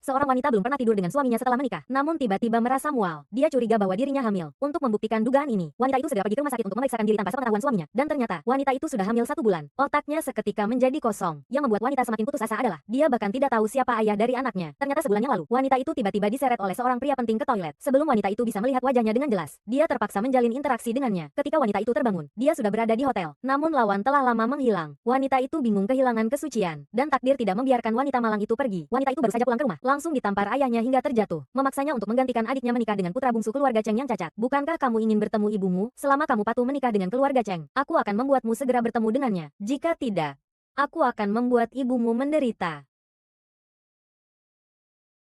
Seorang wanita belum pernah tidur dengan suaminya setelah menikah, namun tiba-tiba merasa mual. Dia curiga bahwa dirinya hamil. Untuk membuktikan dugaan ini, wanita itu segera pergi ke rumah sakit untuk memeriksakan diri tanpa sepengetahuan suaminya. Dan ternyata, wanita itu sudah hamil 1 bulan. Otaknya seketika menjadi kosong. Yang membuat wanita semakin putus asa adalah, dia bahkan tidak tahu siapa ayah dari anaknya. Ternyata sebulan yang lalu, wanita itu tiba-tiba diseret oleh seorang pria penting ke toilet. Sebelum wanita itu bisa melihat wajahnya dengan jelas, dia terpaksa menjalin interaksi dengannya. Ketika wanita itu terbangun, dia sudah berada di hotel. Namun lawan telah lama menghilang. Wanita itu bingung kehilangan kesucian, dan takdir tidak membiarkan wanita malang itu pergi. Wanita itu baru saja pulang ke rumah, langsung ditampar ayahnya hingga terjatuh, memaksanya untuk menggantikan adiknya menikah dengan putra bungsu keluarga Cheng yang cacat. Bukankah kamu ingin bertemu ibumu? Selama kamu patuh menikah dengan keluarga Cheng, aku akan membuatmu segera bertemu dengannya. Jika tidak, aku akan membuat ibumu menderita.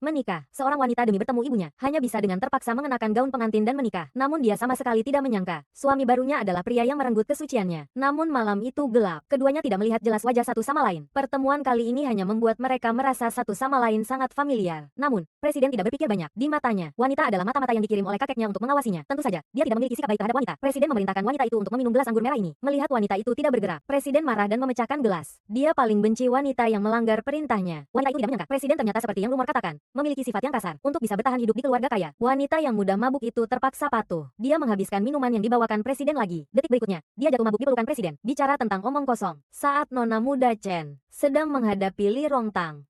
Menikah, seorang wanita demi bertemu ibunya, hanya bisa dengan terpaksa mengenakan gaun pengantin dan menikah. Namun dia sama sekali tidak menyangka, suami barunya adalah pria yang merenggut kesuciannya. Namun malam itu gelap, keduanya tidak melihat jelas wajah satu sama lain. Pertemuan kali ini hanya membuat mereka merasa satu sama lain sangat familiar. Namun, Presiden tidak berpikir banyak. Di matanya, wanita adalah mata-mata yang dikirim oleh kakeknya untuk mengawasinya. Tentu saja, dia tidak memiliki sikap baik terhadap wanita. Presiden memerintahkan wanita itu untuk meminum gelas anggur merah ini. Melihat wanita itu tidak bergerak, Presiden marah dan memecahkan gelas. Dia paling benci wanita yang melanggar perintahnya. Wanita itu tidak menyangka, Presiden ternyata seperti yang rumor katakan, memiliki sifat yang kasar. Untuk bisa bertahan hidup di keluarga kaya, wanita yang mudah mabuk itu terpaksa patuh. Dia menghabiskan minuman yang dibawakan Presiden lagi. Detik berikutnya, dia jatuh mabuk di pelukan Presiden. Bicara tentang omong kosong. Saat Nona muda Chen sedang menghadapi Li Rongtang.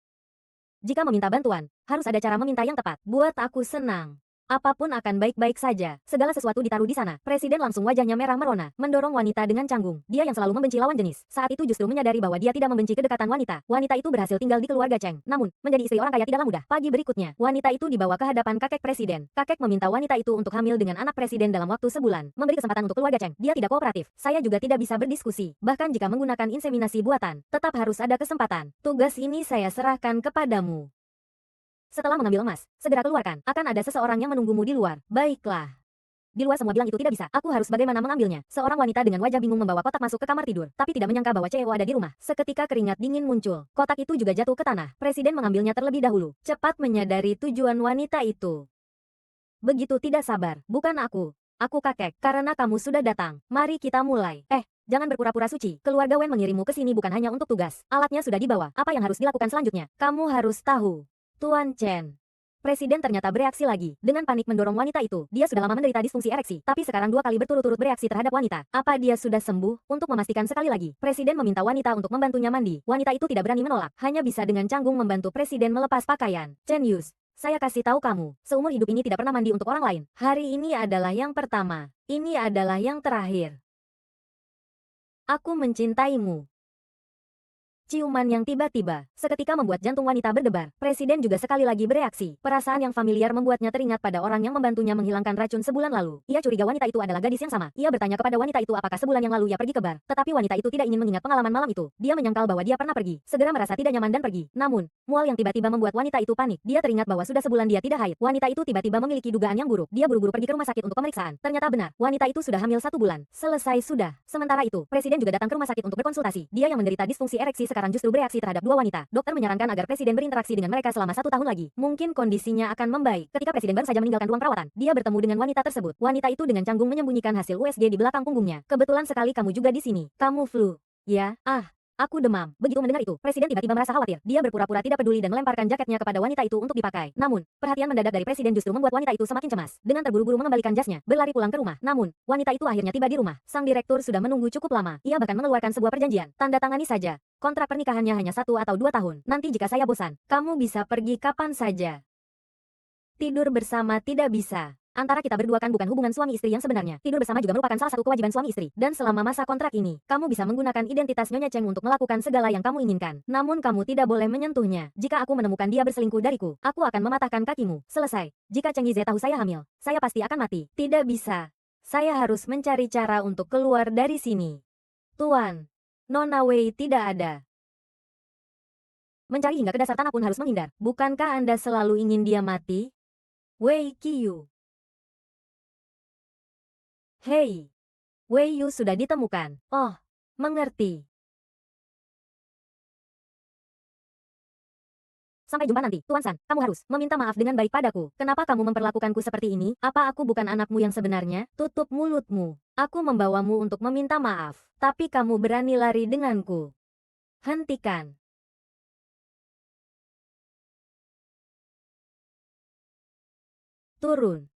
Jika meminta bantuan, harus ada cara meminta yang tepat. Buat aku senang. Apapun akan baik-baik saja. Segala sesuatu ditaruh di sana. Presiden langsung wajahnya merah merona, mendorong wanita dengan canggung. Dia yang selalu membenci lawan jenis, saat itu justru menyadari bahwa dia tidak membenci kedekatan wanita. Wanita itu berhasil tinggal di keluarga Cheng. Namun, menjadi istri orang kaya tidaklah mudah. Pagi berikutnya, wanita itu dibawa ke hadapan kakek Presiden. Kakek meminta wanita itu untuk hamil dengan anak Presiden dalam waktu sebulan. Memberi kesempatan untuk keluarga Cheng. Dia tidak kooperatif. Saya juga tidak bisa berdiskusi. Bahkan jika menggunakan inseminasi buatan, tetap harus ada kesempatan. Tugas ini saya serahkan kepadamu. Setelah mengambil emas, segera keluarkan. Akan ada seseorang yang menunggumu di luar. Baiklah. Di luar semua bilang itu tidak bisa. Aku harus bagaimana mengambilnya. Seorang wanita dengan wajah bingung membawa kotak masuk ke kamar tidur, tapi tidak menyangka bahwa CEO ada di rumah. Seketika keringat dingin muncul. Kotak itu juga jatuh ke tanah. Presiden mengambilnya terlebih dahulu. Cepat menyadari tujuan wanita itu. Begitu tidak sabar. Bukan aku. Aku kakek. Karena kamu sudah datang. Mari kita mulai. Jangan berpura-pura suci. Keluarga Wen mengirimmu ke sini bukan hanya untuk tugas. Alatnya sudah dibawa. Apa yang harus dilakukan selanjutnya? Kamu harus tahu. Tuan Chen. Presiden ternyata bereaksi lagi. Dengan panik mendorong wanita itu. Dia sudah lama menderita disfungsi ereksi, tapi sekarang 2 kali berturut-turut bereaksi terhadap wanita. Apa dia sudah sembuh? Untuk memastikan sekali lagi, Presiden meminta wanita untuk membantunya mandi. Wanita itu tidak berani menolak, hanya bisa dengan canggung membantu Presiden melepas pakaian. Chen Yus, saya kasih tahu kamu, seumur hidup ini tidak pernah mandi untuk orang lain. Hari ini adalah yang pertama. Ini adalah yang terakhir. Aku mencintaimu. Ciuman yang tiba-tiba, seketika membuat jantung wanita berdebar. Presiden juga sekali lagi bereaksi. Perasaan yang familiar membuatnya teringat pada orang yang membantunya menghilangkan racun sebulan lalu. Ia curiga wanita itu adalah gadis yang sama. Ia bertanya kepada wanita itu apakah sebulan yang lalu ia pergi ke bar. Tetapi wanita itu tidak ingin mengingat pengalaman malam itu. Dia menyangkal bahwa dia pernah pergi. Segera merasa tidak nyaman dan pergi. Namun, mual yang tiba-tiba membuat wanita itu panik. Dia teringat bahwa sudah sebulan dia tidak haid. Wanita itu tiba-tiba memiliki dugaan yang buruk. Dia buru-buru pergi ke rumah sakit untuk pemeriksaan. Ternyata benar, wanita itu sudah hamil 1 bulan. Selesai sudah. Sementara itu, Presiden juga datang ke rumah sakit untuk berkonsultasi. Dia yang menderita disfungsi ereksi sekarang justru bereaksi terhadap 2 wanita. Dokter menyarankan agar Presiden berinteraksi dengan mereka selama 1 tahun lagi. Mungkin kondisinya akan membaik. Ketika Presiden baru saja meninggalkan ruang perawatan, dia bertemu dengan wanita tersebut. Wanita itu dengan canggung menyembunyikan hasil USG di belakang punggungnya. Kebetulan sekali kamu juga di sini. Kamu flu. Ya, aku demam. Begitu mendengar itu, Presiden tiba-tiba merasa khawatir. Dia berpura-pura tidak peduli dan melemparkan jaketnya kepada wanita itu untuk dipakai. Namun, perhatian mendadak dari Presiden justru membuat wanita itu semakin cemas. Dengan terburu-buru mengembalikan jasnya, berlari pulang ke rumah. Namun, wanita itu akhirnya tiba di rumah. Sang direktur sudah menunggu cukup lama. Ia bahkan mengeluarkan sebuah perjanjian. Tanda tangani saja. Kontrak pernikahannya hanya 1 atau 2 tahun. Nanti jika saya bosan, kamu bisa pergi kapan saja. Tidur bersama tidak bisa. Antara kita berdua kan bukan hubungan suami istri yang sebenarnya. Tidur bersama juga merupakan salah satu kewajiban suami istri. Dan selama masa kontrak ini, kamu bisa menggunakan identitas Nyonya Cheng untuk melakukan segala yang kamu inginkan. Namun kamu tidak boleh menyentuhnya. Jika aku menemukan dia berselingkuh dariku, aku akan mematahkan kakimu. Selesai. Jika Cheng Yize tahu saya hamil, saya pasti akan mati. Tidak bisa. Saya harus mencari cara untuk keluar dari sini. Tuan, Nona Wei tidak ada. Mencari hingga ke dasar tanah pun harus menghindar. Bukankah Anda selalu ingin dia mati? Wei Qiyu. Hei, Wei Yu sudah ditemukan. Oh, mengerti. Sampai jumpa nanti, Tuan San. Kamu harus meminta maaf dengan baik padaku. Kenapa kamu memperlakukanku seperti ini? Apa aku bukan anakmu yang sebenarnya? Tutup mulutmu. Aku membawamu untuk meminta maaf. Tapi kamu berani lari denganku. Hentikan. Turun.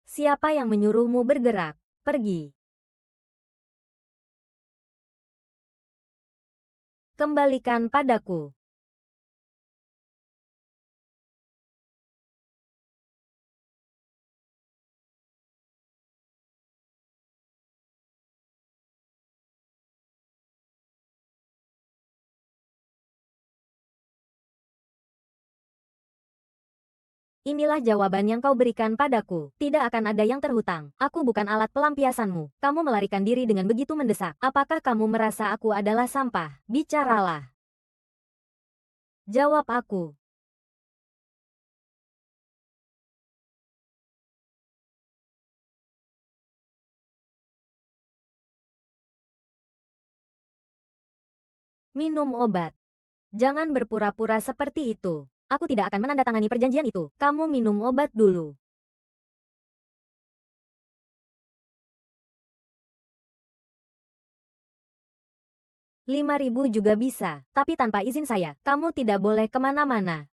Siapa yang menyuruhmu bergerak? Pergi. Kembalikan padaku. Inilah jawaban yang kau berikan padaku. Tidak akan ada yang terhutang. Aku bukan alat pelampiasanmu. Kamu melarikan diri dengan begitu mendesak. Apakah kamu merasa aku adalah sampah? Bicaralah. Jawab aku. Minum obat. Jangan berpura-pura seperti itu. Aku tidak akan menandatangani perjanjian itu. Kamu minum obat dulu. 5.000 juga bisa, tapi tanpa izin saya. Kamu tidak boleh kemana-mana.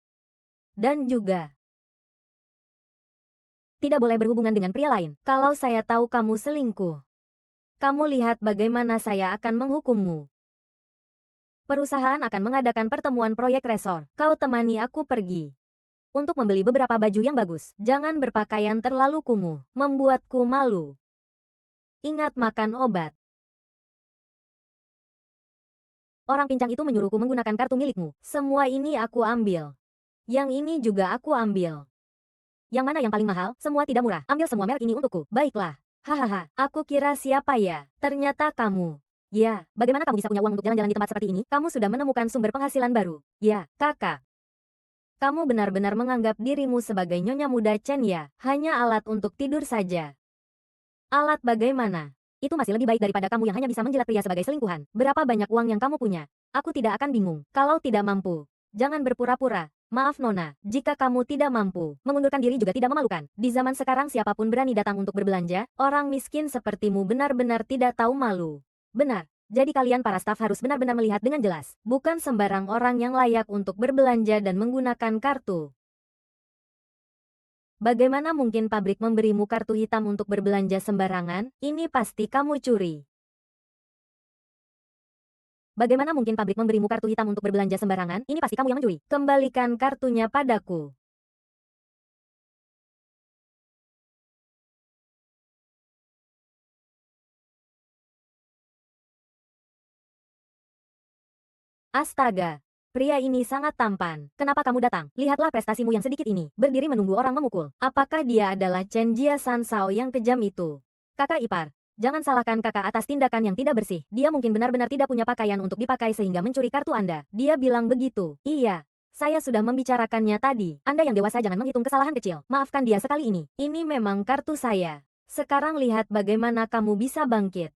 Dan juga, tidak boleh berhubungan dengan pria lain. Kalau saya tahu kamu selingkuh, kamu lihat bagaimana saya akan menghukummu. Perusahaan akan mengadakan pertemuan proyek resor. Kau temani aku pergi. Untuk membeli beberapa baju yang bagus. Jangan berpakaian terlalu kumuh. Membuatku malu. Ingat makan obat. Orang pincang itu menyuruhku menggunakan kartu milikmu. Semua ini aku ambil. Yang ini juga aku ambil. Yang mana yang paling mahal? Semua tidak murah. Ambil semua merek ini untukku. Baiklah. Hahaha. Aku kira siapa ya? Ternyata kamu. Ya, bagaimana kamu bisa punya uang untuk jalan-jalan di tempat seperti ini? Kamu sudah menemukan sumber penghasilan baru. Ya, kakak. Kamu benar-benar menganggap dirimu sebagai nyonya muda Chen ya? Hanya alat untuk tidur saja. Alat bagaimana? Itu masih lebih baik daripada kamu yang hanya bisa menjilat pria sebagai selingkuhan. Berapa banyak uang yang kamu punya? Aku tidak akan bingung. Kalau tidak mampu, jangan berpura-pura. Maaf Nona, jika kamu tidak mampu, mengundurkan diri juga tidak memalukan. Di zaman sekarang siapapun berani datang untuk berbelanja, orang miskin sepertimu benar-benar tidak tahu malu. Benar. Jadi kalian para staf harus benar-benar melihat dengan jelas. Bukan sembarang orang yang layak untuk berbelanja dan menggunakan kartu. Bagaimana mungkin pabrik memberimu kartu hitam untuk berbelanja sembarangan? Ini pasti kamu curi. Bagaimana mungkin pabrik memberimu kartu hitam untuk berbelanja sembarangan? Ini pasti kamu yang mencuri. Kembalikan kartunya padaku. Astaga, pria ini sangat tampan. Kenapa kamu datang? Lihatlah prestasimu yang sedikit ini. Berdiri menunggu orang memukul. Apakah dia adalah Chen Jia San Sao yang kejam itu? Kakak ipar, jangan salahkan kakak atas tindakan yang tidak bersih. Dia mungkin benar-benar tidak punya pakaian untuk dipakai sehingga mencuri kartu Anda. Dia bilang begitu. Iya. Saya sudah membicarakannya tadi. Anda yang dewasa jangan menghitung kesalahan kecil. Maafkan dia sekali ini. Ini memang kartu saya. Sekarang lihat bagaimana kamu bisa bangkit.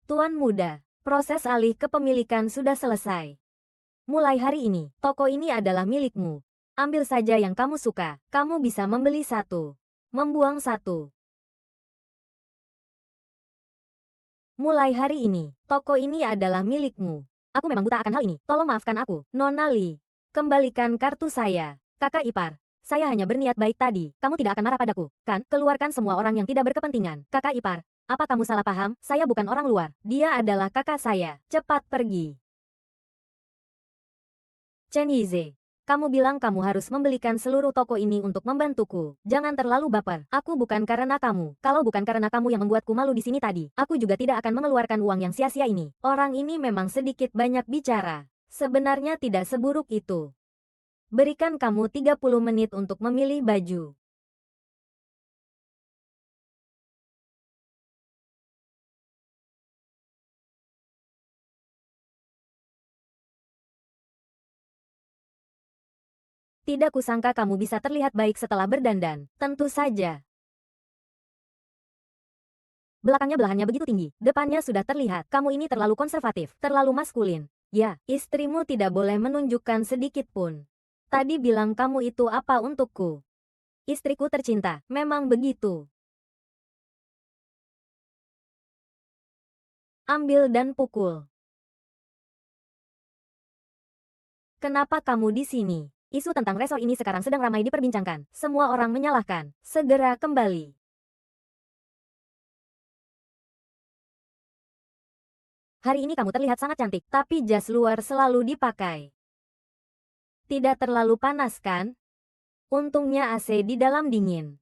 Tuan muda. Proses alih kepemilikan sudah selesai. Mulai hari ini, toko ini adalah milikmu. Ambil saja yang kamu suka. Kamu bisa membeli satu. Membuang satu. Mulai hari ini, toko ini adalah milikmu. Aku memang buta akan hal ini. Tolong maafkan aku. Nona Li. Kembalikan kartu saya. Kakak ipar. Saya hanya berniat baik tadi. Kamu tidak akan marah padaku, kan? Keluarkan semua orang yang tidak berkepentingan. Kakak ipar. Apa kamu salah paham? Saya bukan orang luar. Dia adalah kakak saya. Cepat pergi. Chen Yize. Kamu bilang kamu harus membelikan seluruh toko ini untuk membantuku. Jangan terlalu baper. Aku bukan karena kamu. Kalau bukan karena kamu yang membuatku malu di sini tadi, aku juga tidak akan mengeluarkan uang yang sia-sia ini. Orang ini memang sedikit banyak bicara. Sebenarnya tidak seburuk itu. Berikan kamu 30 menit untuk memilih baju. Tidak kusangka kamu bisa terlihat baik setelah berdandan. Tentu saja. Belakangnya belahannya begitu tinggi. Depannya sudah terlihat. Kamu ini terlalu konservatif. Terlalu maskulin. Ya, istrimu tidak boleh menunjukkan sedikit pun. Tadi bilang kamu itu apa untukku? Istriku tercinta. Memang begitu. Ambil dan pukul. Kenapa kamu di sini? Isu tentang resor ini sekarang sedang ramai diperbincangkan. Semua orang menyalahkan. Segera kembali. Hari ini kamu terlihat sangat cantik, tapi jas luar selalu dipakai. Tidak terlalu panas kan? Untungnya AC di dalam dingin.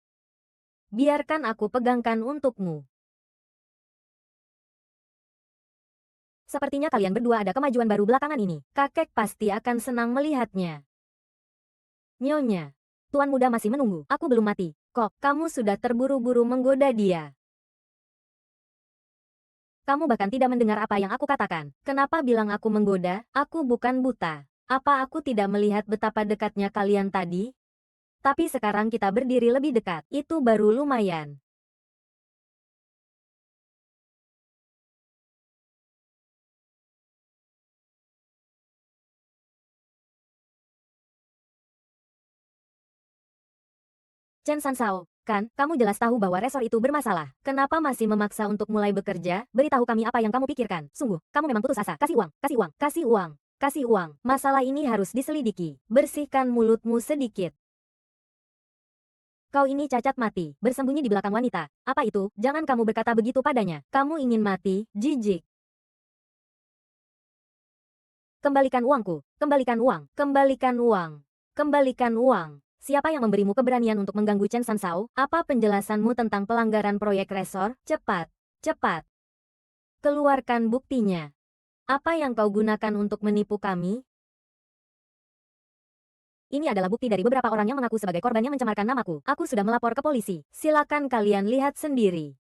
Biarkan aku pegangkan untukmu. Sepertinya kalian berdua ada kemajuan baru belakangan ini. Kakek pasti akan senang melihatnya. Nyonya, tuan muda masih menunggu. Aku belum mati. Kok, kamu sudah terburu-buru menggoda dia. Kamu bahkan tidak mendengar apa yang aku katakan. Kenapa bilang aku menggoda? Aku bukan buta. Apa aku tidak melihat betapa dekatnya kalian tadi? Tapi sekarang kita berdiri lebih dekat. Itu baru lumayan. Chen Sansao, kan, kamu jelas tahu bahwa resor itu bermasalah. Kenapa masih memaksa untuk mulai bekerja? Beritahu kami apa yang kamu pikirkan. Sungguh, kamu memang putus asa. Kasih uang, kasih uang, kasih uang, kasih uang. Masalah ini harus diselidiki. Bersihkan mulutmu sedikit. Kau ini cacat mati, bersembunyi di belakang wanita. Apa itu? Jangan kamu berkata begitu padanya. Kamu ingin mati, jijik. Kembalikan uangku, kembalikan uang, kembalikan uang, kembalikan uang. Siapa yang memberimu keberanian untuk mengganggu Chen Sansao? Apa penjelasanmu tentang pelanggaran proyek resor? Cepat, cepat. Keluarkan buktinya. Apa yang kau gunakan untuk menipu kami? Ini adalah bukti dari beberapa orang yang mengaku sebagai korban yang mencemarkan namaku. Aku sudah melapor ke polisi. Silakan kalian lihat sendiri.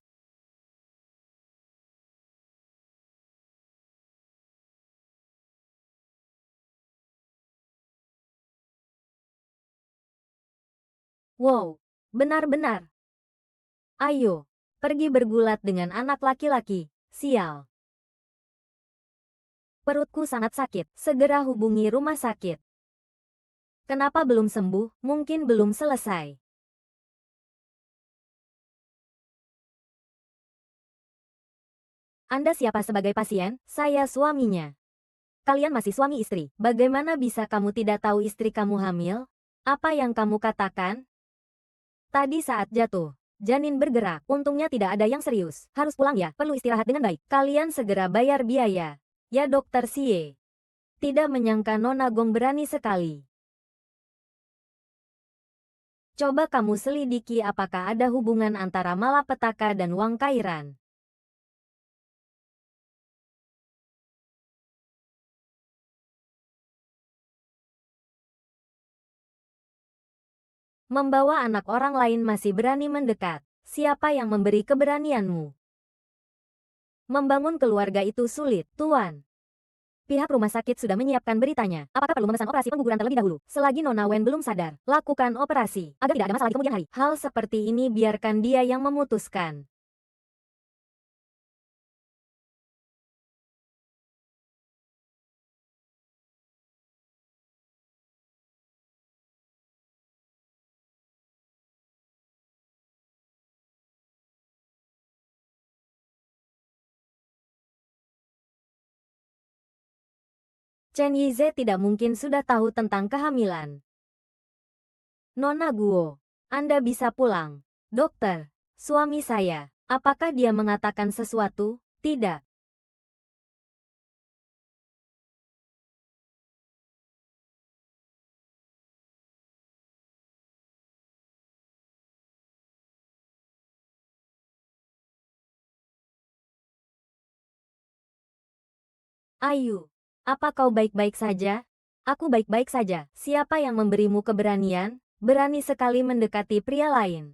Wow, benar-benar. Ayo, pergi bergulat dengan anak laki-laki. Sial. Perutku sangat sakit. Segera hubungi rumah sakit. Kenapa belum sembuh? Mungkin belum selesai. Anda siapa sebagai pasien? Saya suaminya. Kalian masih suami istri. Bagaimana bisa kamu tidak tahu istri kamu hamil? Apa yang kamu katakan? Tadi saat jatuh, janin bergerak. Untungnya tidak ada yang serius. Harus pulang ya, perlu istirahat dengan baik. Kalian segera bayar biaya. Ya Dokter Xie. Tidak menyangka Nona Gong berani sekali. Coba kamu selidiki apakah ada hubungan antara malapetaka dan Wang Kairan. Membawa anak orang lain masih berani mendekat. Siapa yang memberi keberanianmu? Membangun keluarga itu sulit, Tuan. Pihak rumah sakit sudah menyiapkan beritanya. Apakah perlu memesan operasi pengguguran terlebih dahulu? Selagi Nona Wen belum sadar, lakukan operasi, agar tidak ada masalah di kemudian hari. Hal seperti ini biarkan dia yang memutuskan. Chen Yize tidak mungkin sudah tahu tentang kehamilan. Nona Guo, Anda bisa pulang. Dokter, suami saya, apakah dia mengatakan sesuatu? Tidak. Ayu, apa kau baik-baik saja? Aku baik-baik saja. Siapa yang memberimu keberanian? Berani sekali mendekati pria lain.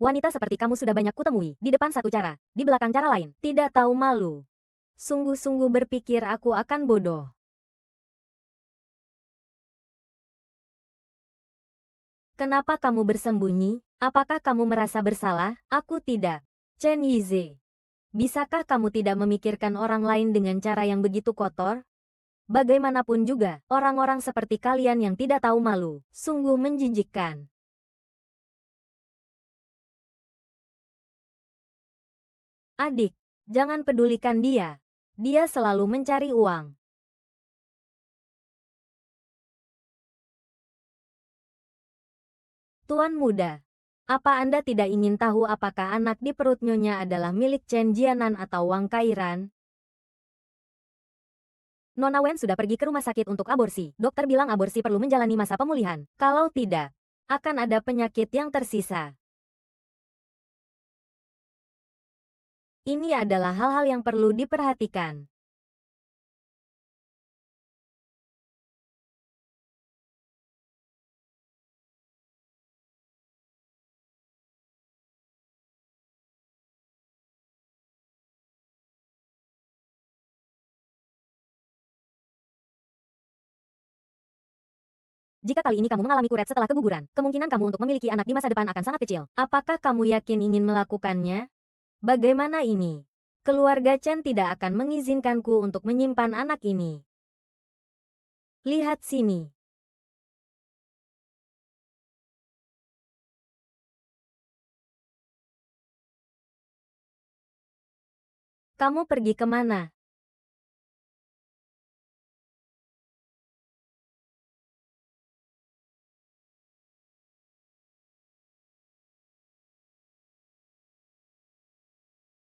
Wanita seperti kamu sudah banyak kutemui. Di depan satu cara, di belakang cara lain. Tidak tahu malu. Sungguh-sungguh berpikir aku akan bodoh. Kenapa kamu bersembunyi? Apakah kamu merasa bersalah? Aku tidak. Chen Yize. Bisakah kamu tidak memikirkan orang lain dengan cara yang begitu kotor? Bagaimanapun juga, orang-orang seperti kalian yang tidak tahu malu, sungguh menjijikkan. Adik, Jangan pedulikan dia. Dia selalu mencari uang. Tuan muda, apa Anda tidak ingin tahu apakah anak di perut Nyonya adalah milik Chen Jianan atau Wang Kairan? Nona Wen sudah pergi ke rumah sakit untuk aborsi. Dokter bilang aborsi perlu menjalani masa pemulihan. Kalau tidak, akan ada penyakit yang tersisa. Ini adalah hal-hal yang perlu diperhatikan. Jika kali ini kamu mengalami kuret setelah keguguran, kemungkinan kamu untuk memiliki anak di masa depan akan sangat kecil. Apakah kamu yakin ingin melakukannya? Bagaimana ini? Keluarga Chen tidak akan mengizinkanku untuk menyimpan anak ini. Lihat sini. Kamu pergi kemana?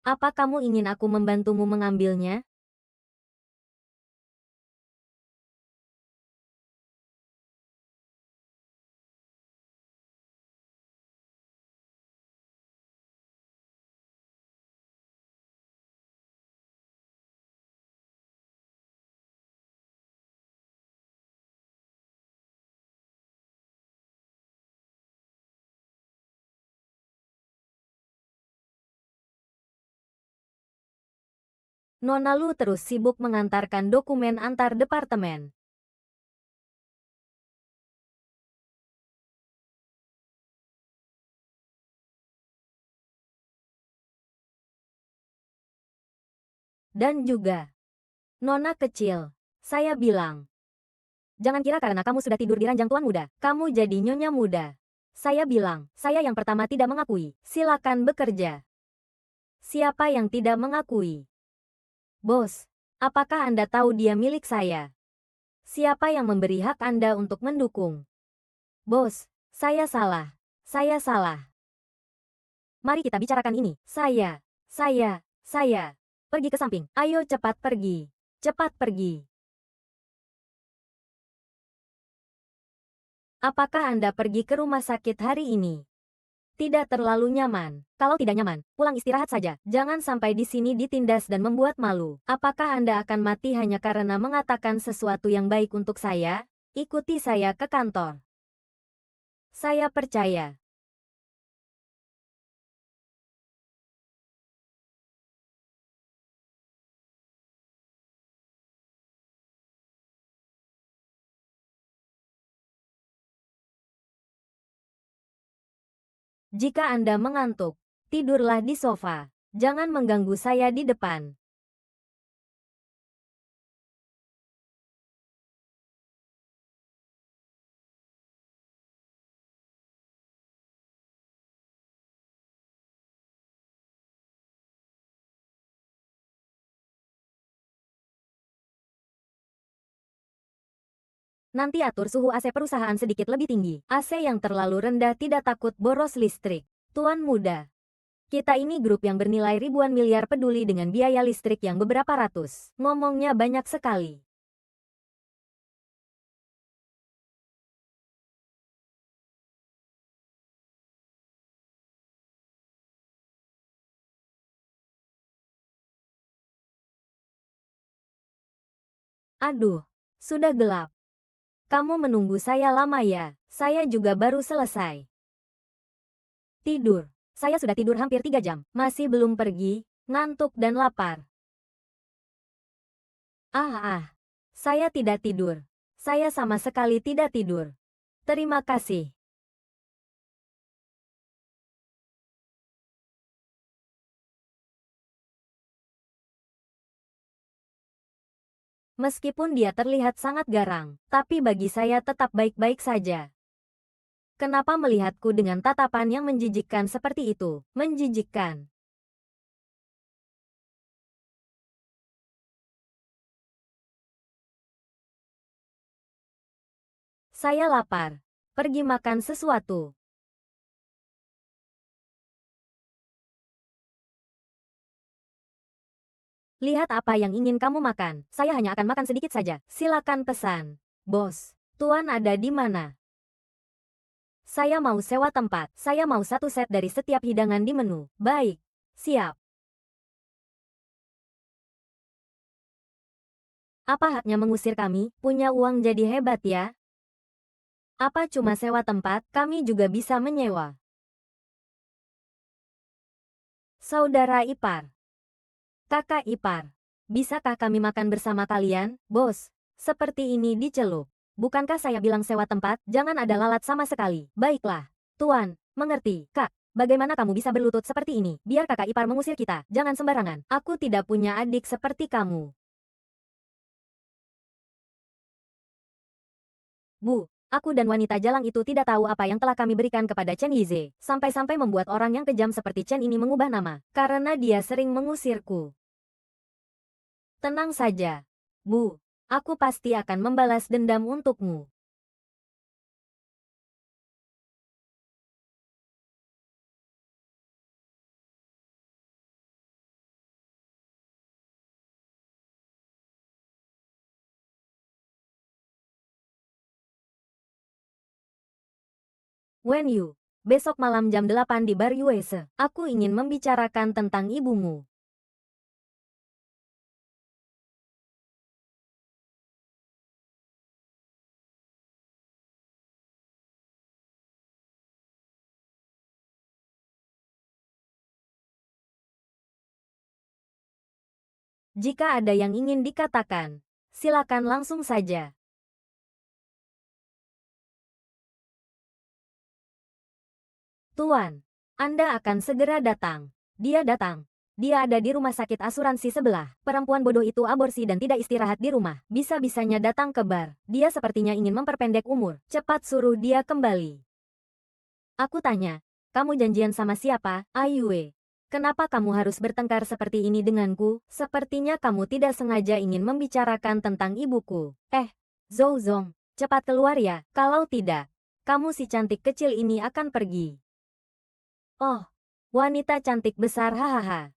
Apa kamu ingin aku membantumu mengambilnya? Nona Lu terus sibuk mengantarkan dokumen antar departemen. Dan juga, Nona kecil, saya bilang, jangan kira karena kamu sudah tidur di ranjang tuan muda, kamu jadi nyonya muda. Saya bilang, saya yang pertama tidak mengakui. Silakan bekerja. Siapa yang tidak mengakui? Bos, apakah Anda tahu dia milik saya? Siapa yang memberi hak Anda untuk mendukung? Bos, saya salah. Saya salah. Mari kita bicarakan ini. Saya. Pergi ke samping. Ayo cepat pergi. Cepat pergi. Apakah Anda pergi ke rumah sakit hari ini? Tidak terlalu nyaman. Kalau tidak nyaman, pulang istirahat saja. Jangan sampai di sini ditindas dan membuat malu. Apakah Anda akan mati hanya karena mengatakan sesuatu yang baik untuk saya? Ikuti saya ke kantor. Saya percaya. Jika Anda mengantuk, tidurlah di sofa. Jangan mengganggu saya di depan. Nanti atur suhu AC perusahaan sedikit lebih tinggi. AC yang terlalu rendah tidak takut boros listrik. Tuan muda, kita ini grup yang bernilai ribuan miliar peduli dengan biaya listrik yang beberapa ratus. Ngomongnya banyak sekali. Aduh, sudah gelap. Kamu menunggu saya lama ya. Saya juga baru selesai. Tidur. Saya sudah tidur hampir 3 jam. Masih belum pergi, ngantuk dan lapar. Ah. Saya tidak tidur. Saya sama sekali tidak tidur. Terima kasih. Meskipun dia terlihat sangat garang, tapi bagi saya tetap baik-baik saja. Kenapa melihatku dengan tatapan yang menjijikkan seperti itu? Menjijikkan. Saya lapar. Pergi makan sesuatu. Lihat apa yang ingin kamu makan. Saya hanya akan makan sedikit saja. Silakan pesan. Bos, Tuan ada di mana? Saya mau sewa tempat. Saya mau satu set dari setiap hidangan di menu. Baik. Siap. Apa haknya mengusir kami? Punya uang jadi hebat ya? Apa cuma sewa tempat? Kami juga bisa menyewa. Saudara ipar. Kakak ipar. Bisakah kami makan bersama kalian, bos? Seperti ini dicelup. Bukankah saya bilang sewa tempat? Jangan ada lalat sama sekali. Baiklah. Tuan, mengerti, Kak. Bagaimana kamu bisa berlutut seperti ini? Biar kakak ipar mengusir kita. Jangan sembarangan. Aku tidak punya adik seperti kamu. Bu, aku dan wanita jalang itu tidak tahu apa yang telah kami berikan kepada Chen Yize. Sampai-sampai membuat orang yang kejam seperti Chen ini mengubah nama. Karena dia sering mengusirku. Tenang saja. Bu, aku pasti akan membalas dendam untukmu. Wen Yu, besok malam jam 8 di Bar Yuese. Aku ingin membicarakan tentang ibumu. Jika ada yang ingin dikatakan, silakan langsung saja. Tuan, Anda akan segera datang. Dia datang. Dia ada di rumah sakit asuransi sebelah. Perempuan bodoh itu aborsi dan tidak istirahat di rumah. Bisa-bisanya datang ke bar. Dia sepertinya ingin memperpendek umur. Cepat suruh dia kembali. Aku tanya, kamu janjian sama siapa, Ayue? Kenapa kamu harus bertengkar seperti ini denganku? Sepertinya kamu tidak sengaja ingin membicarakan tentang ibuku. Zhou Zong, cepat keluar ya. Kalau tidak, kamu si cantik kecil ini akan pergi. Oh, wanita cantik besar hahaha.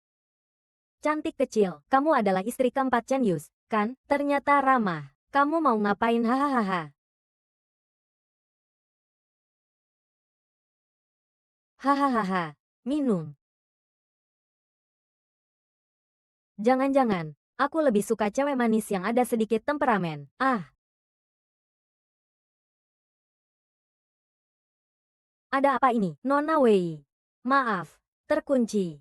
Cantik kecil, kamu adalah istri keempat Chen Yus, kan? Ternyata ramah. Kamu mau ngapain hahaha? Hahaha, minum. Jangan-jangan, aku lebih suka cewek manis yang ada sedikit temperamen. Ada apa ini? Nona Wei. Maaf, terkunci.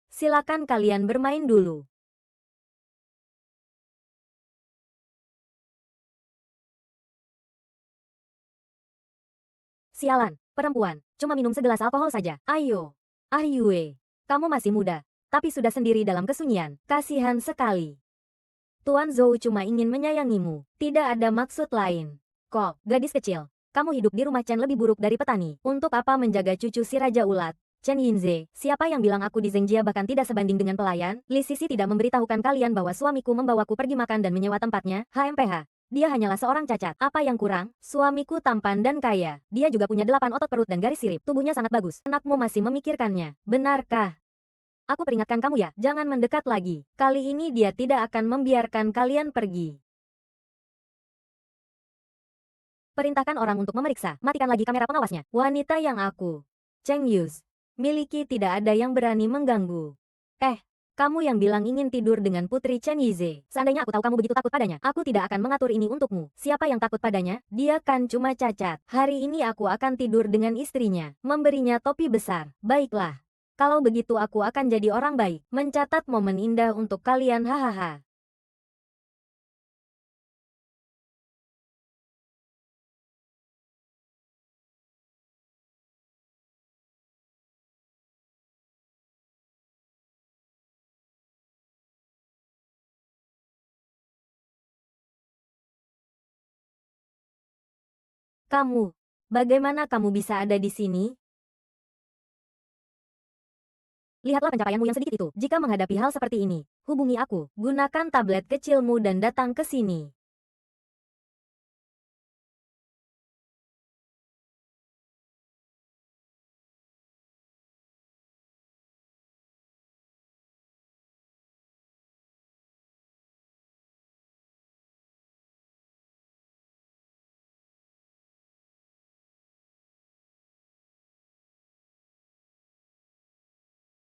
Silakan kalian bermain dulu. Sialan, perempuan, cuma minum segelas alkohol saja. Ayo. Yue, kamu masih muda, tapi sudah sendiri dalam kesunyian. Kasihan sekali. Tuan Zhou cuma ingin menyayangimu. Tidak ada maksud lain. Kok, gadis kecil, kamu hidup di rumah Chen lebih buruk dari petani. Untuk apa menjaga cucu si Raja Ulat? Chen Yinze, siapa yang bilang aku di Zengjia bahkan tidak sebanding dengan pelayan? Li Sisi tidak memberitahukan kalian bahwa suamiku membawaku pergi makan dan menyewa tempatnya, HMPH. Dia hanyalah seorang cacat. Apa yang kurang? Suamiku tampan dan kaya. Dia juga punya 8 otot perut dan garis sirip. Tubuhnya sangat bagus. Anakmu masih memikirkannya. Benarkah? Aku peringatkan kamu ya, jangan mendekat lagi. Kali ini dia tidak akan membiarkan kalian pergi. Perintahkan orang untuk memeriksa. Matikan lagi kamera pengawasnya. Wanita yang aku, Cheng Yus, miliki tidak ada yang berani mengganggu. Kamu yang bilang ingin tidur dengan Putri Chen Yize. Seandainya aku tahu kamu begitu takut padanya, aku tidak akan mengatur ini untukmu. Siapa yang takut padanya? Dia kan cuma cacat. Hari ini aku akan tidur dengan istrinya. Memberinya topi besar. Baiklah. Kalau begitu aku akan jadi orang baik. Mencatat momen indah untuk kalian hahaha. Kamu, bagaimana kamu bisa ada di sini? Lihatlah pencapaianmu yang sedikit itu. Jika menghadapi hal seperti ini, hubungi aku. Gunakan tablet kecilmu dan datang ke sini.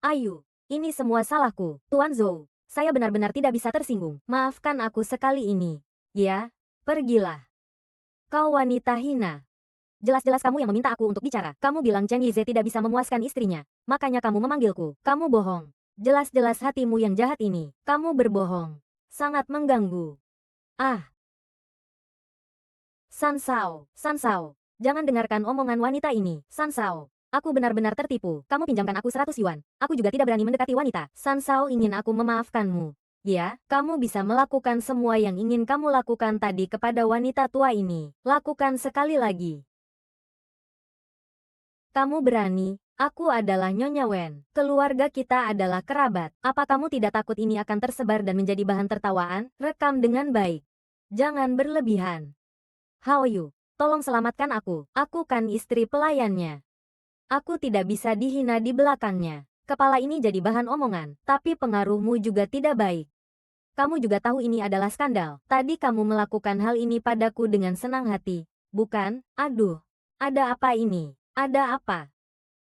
Ayu, ini semua salahku, Tuan Zhou. Saya benar-benar tidak bisa tersinggung. Maafkan aku sekali ini. Ya, pergilah. Kau wanita hina. Jelas-jelas kamu yang meminta aku untuk bicara. Kamu bilang Cheng Yize tidak bisa memuaskan istrinya. Makanya kamu memanggilku. Kamu bohong. Jelas-jelas hatimu yang jahat ini. Kamu berbohong. Sangat mengganggu. Ah, San Sao. Jangan dengarkan omongan wanita ini. San Sao. Aku benar-benar tertipu. Kamu pinjamkan aku 100 yuan. Aku juga tidak berani mendekati wanita. San Sao ingin aku memaafkanmu. Ya, kamu bisa melakukan semua yang ingin kamu lakukan tadi kepada wanita tua ini. Lakukan sekali lagi. Kamu berani? Aku adalah Nyonya Wen. Keluarga kita adalah kerabat. Apa kamu tidak takut ini akan tersebar dan menjadi bahan tertawaan? Rekam dengan baik. Jangan berlebihan. Hao Yu, tolong selamatkan aku. Aku kan istri pelayannya. Aku tidak bisa dihina di belakangnya. Kepala ini jadi bahan omongan, tapi pengaruhmu juga tidak baik. Kamu juga tahu ini adalah skandal. Tadi kamu melakukan hal ini padaku dengan senang hati. Bukan? Aduh. Ada apa ini? Ada apa?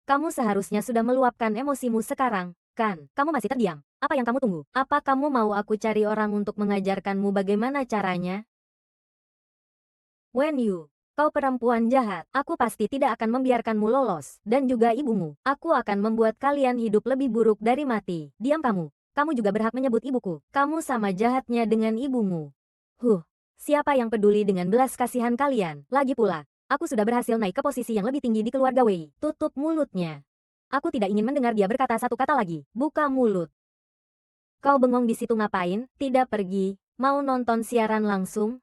Kamu seharusnya sudah meluapkan emosimu sekarang, kan? Kamu masih terdiam. Apa yang kamu tunggu? Apa kamu mau aku cari orang untuk mengajarkanmu bagaimana caranya? Wen Yu, kau perempuan jahat. Aku pasti tidak akan membiarkanmu lolos. Dan juga ibumu. Aku akan membuat kalian hidup lebih buruk dari mati. Diam kamu. Kamu juga berhak menyebut ibuku. Kamu sama jahatnya dengan ibumu. Siapa yang peduli dengan belas kasihan kalian? Lagi pula, aku sudah berhasil naik ke posisi yang lebih tinggi di keluarga Wei. Tutup mulutnya. Aku tidak ingin mendengar dia berkata satu kata lagi. Buka mulut. Kau bengong di situ ngapain? Tidak pergi. Mau nonton siaran langsung?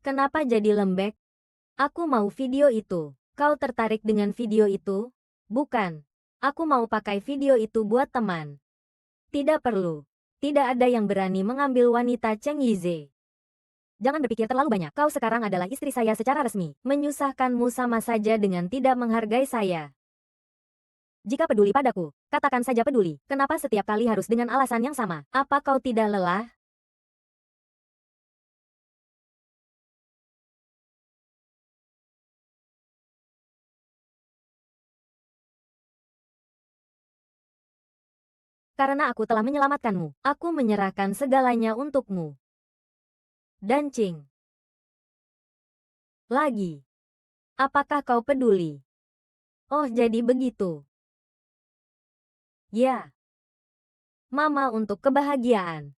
Kenapa jadi lembek? Aku mau video itu. Kau tertarik dengan video itu? Bukan. Aku mau pakai video itu buat teman. Tidak perlu. Tidak ada yang berani mengambil wanita Cheng Yize. Jangan berpikir terlalu banyak. Kau sekarang adalah istri saya secara resmi. Menyusahkanmu sama saja dengan tidak menghargai saya. Jika peduli padaku, katakan saja peduli. Kenapa setiap kali harus dengan alasan yang sama? Apa kau tidak lelah? Karena aku telah menyelamatkanmu. Aku menyerahkan segalanya untukmu. Dan Ching. Lagi. Apakah kau peduli? Oh, jadi begitu. Ya. Mama untuk kebahagiaan.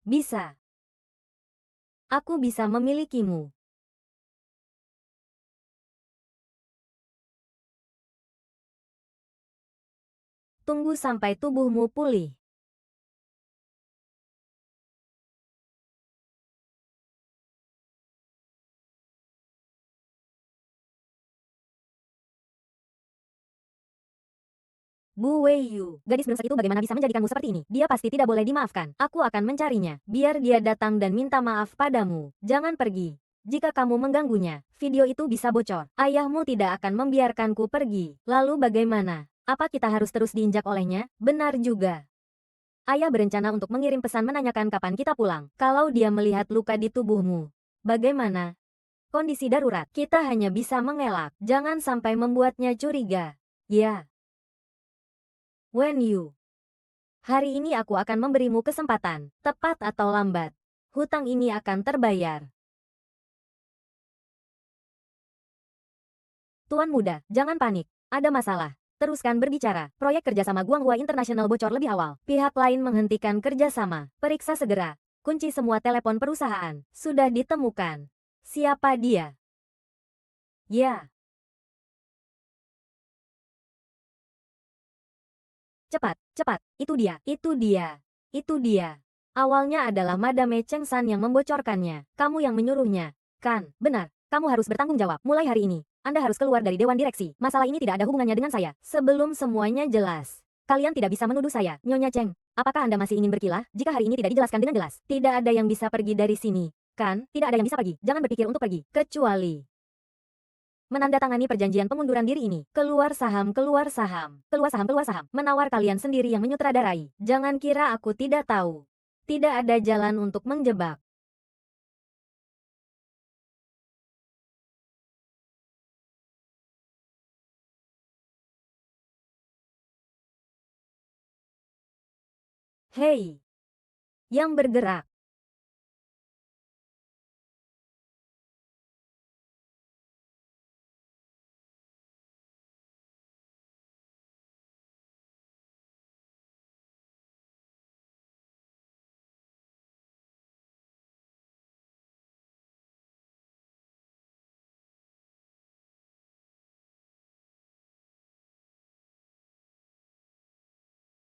Bisa. Aku bisa memilikimu. Tunggu sampai tubuhmu pulih. Bu Weiyu, gadis brengsek itu bagaimana bisa menjadikanmu seperti ini? Dia pasti tidak boleh dimaafkan. Aku akan mencarinya. Biar dia datang dan minta maaf padamu. Jangan pergi. Jika kamu mengganggunya, video itu bisa bocor. Ayahmu tidak akan membiarkanku pergi. Lalu bagaimana? Apa kita harus terus diinjak olehnya? Benar juga. Ayah berencana untuk mengirim pesan menanyakan kapan kita pulang. Kalau dia melihat luka di tubuhmu. Bagaimana? Kondisi darurat. Kita hanya bisa mengelak. Jangan sampai membuatnya curiga. Ya. Wen Yu. Hari ini aku akan memberimu kesempatan, tepat atau lambat. Hutang ini akan terbayar. Tuan muda, jangan panik. Ada masalah. Teruskan berbicara. Proyek kerjasama Guanghua International bocor lebih awal. Pihak lain menghentikan kerjasama. Periksa segera. Kunci semua telepon perusahaan. Sudah ditemukan. Siapa dia? Ya. Cepat. Itu dia. Awalnya adalah Madame Cheng San yang membocorkannya. Kamu yang menyuruhnya. Kan, benar. Kamu harus bertanggung jawab. Mulai hari ini, Anda harus keluar dari Dewan Direksi. Masalah ini tidak ada hubungannya dengan saya. Sebelum semuanya jelas. Kalian tidak bisa menuduh saya. Nyonya Cheng, apakah Anda masih ingin berkilah? Jika hari ini tidak dijelaskan dengan jelas, tidak ada yang bisa pergi dari sini. Kan, tidak ada yang bisa pergi. Jangan berpikir untuk pergi. Kecuali menandatangani perjanjian pengunduran diri ini. Keluar saham. Menawar kalian sendiri yang menyutradarai. Jangan kira aku tidak tahu. Tidak ada jalan untuk menjebak. Hei, yang bergerak.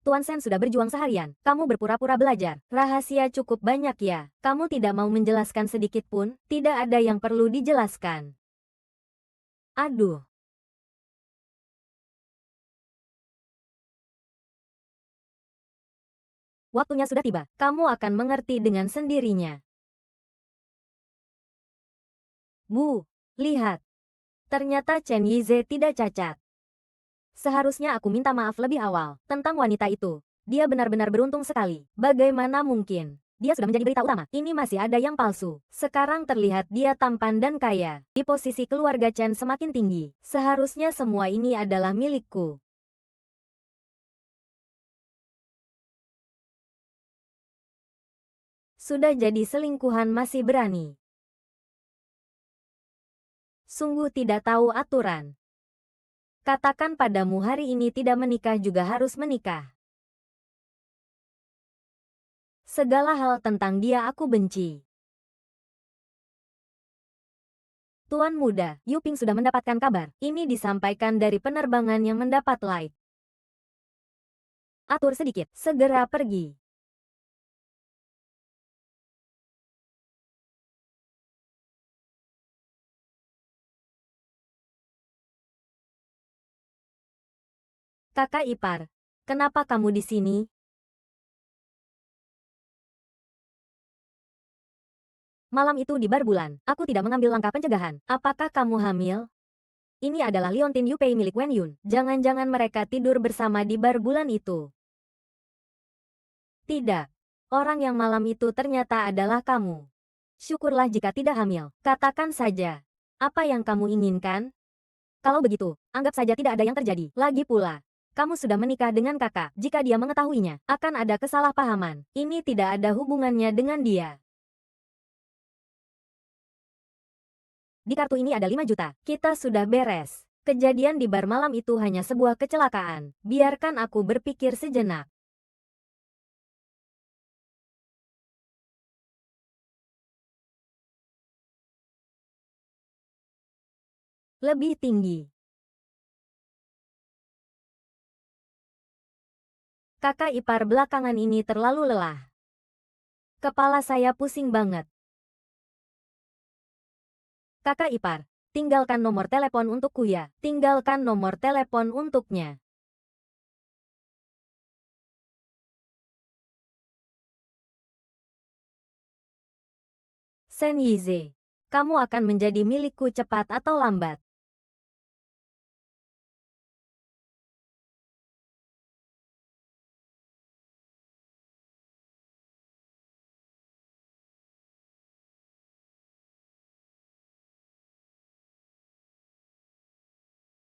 Tuan Sen sudah berjuang seharian. Kamu berpura-pura belajar. Rahasia cukup banyak ya. Kamu tidak mau menjelaskan sedikit pun? Tidak ada yang perlu dijelaskan. Aduh. Waktunya sudah tiba. Kamu akan mengerti dengan sendirinya. Bu, lihat. Ternyata Chen Yize tidak cacat. Seharusnya aku minta maaf lebih awal tentang wanita itu. Dia benar-benar beruntung sekali. Bagaimana mungkin? Dia sudah menjadi berita utama. Ini masih ada yang palsu. Sekarang terlihat dia tampan dan kaya. Di posisi keluarga Chen semakin tinggi. Seharusnya semua ini adalah milikku. Sudah jadi selingkuhan masih berani. Sungguh tidak tahu aturan. Katakan padamu hari ini tidak menikah juga harus menikah. Segala hal tentang dia aku benci. Tuan muda, Yuping sudah mendapatkan kabar. Ini disampaikan dari penerbangan yang mendapat light. Atur sedikit, segera pergi. Kakak ipar, kenapa kamu di sini? Malam itu di bar bulan, aku tidak mengambil langkah pencegahan. Apakah kamu hamil? Ini adalah liontin Yupei milik Wen Yun. Jangan-jangan mereka tidur bersama di bar bulan itu. Tidak. Orang yang malam itu ternyata adalah kamu. Syukurlah jika tidak hamil. Katakan saja. Apa yang kamu inginkan? Kalau begitu, anggap saja tidak ada yang terjadi. Lagi pula, kamu sudah menikah dengan kakak. Jika dia mengetahuinya, akan ada kesalahpahaman. Ini tidak ada hubungannya dengan dia. Di kartu ini ada 5 juta. Kita sudah beres. Kejadian di bar malam itu hanya sebuah kecelakaan. Biarkan aku berpikir sejenak. Lebih tinggi. Kakak ipar belakangan ini terlalu lelah. Kepala saya pusing banget. Kakak ipar, tinggalkan nomor telepon untukku ya. Tinggalkan nomor telepon untuknya. Sen Yize, kamu akan menjadi milikku cepat atau lambat.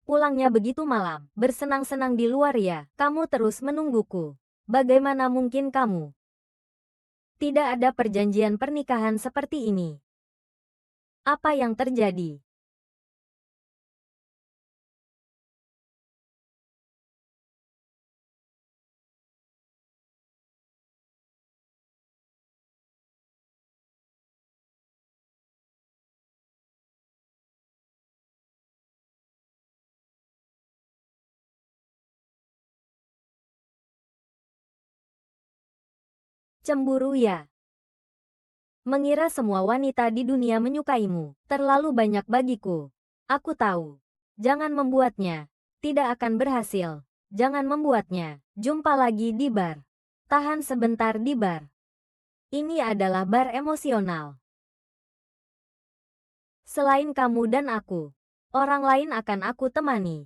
Pulangnya begitu malam, bersenang-senang di luar ya. Kamu terus menungguku. Bagaimana mungkin kamu? Tidak ada perjanjian pernikahan seperti ini. Apa yang terjadi? Cemburu ya? Mengira semua wanita di dunia menyukaimu. Terlalu banyak bagiku. Aku tahu. Jangan membuatnya. Tidak akan berhasil. Jangan membuatnya. Jumpa lagi di bar. Tahan sebentar di bar. Ini adalah bar emosional. Selain kamu dan aku, orang lain akan aku temani.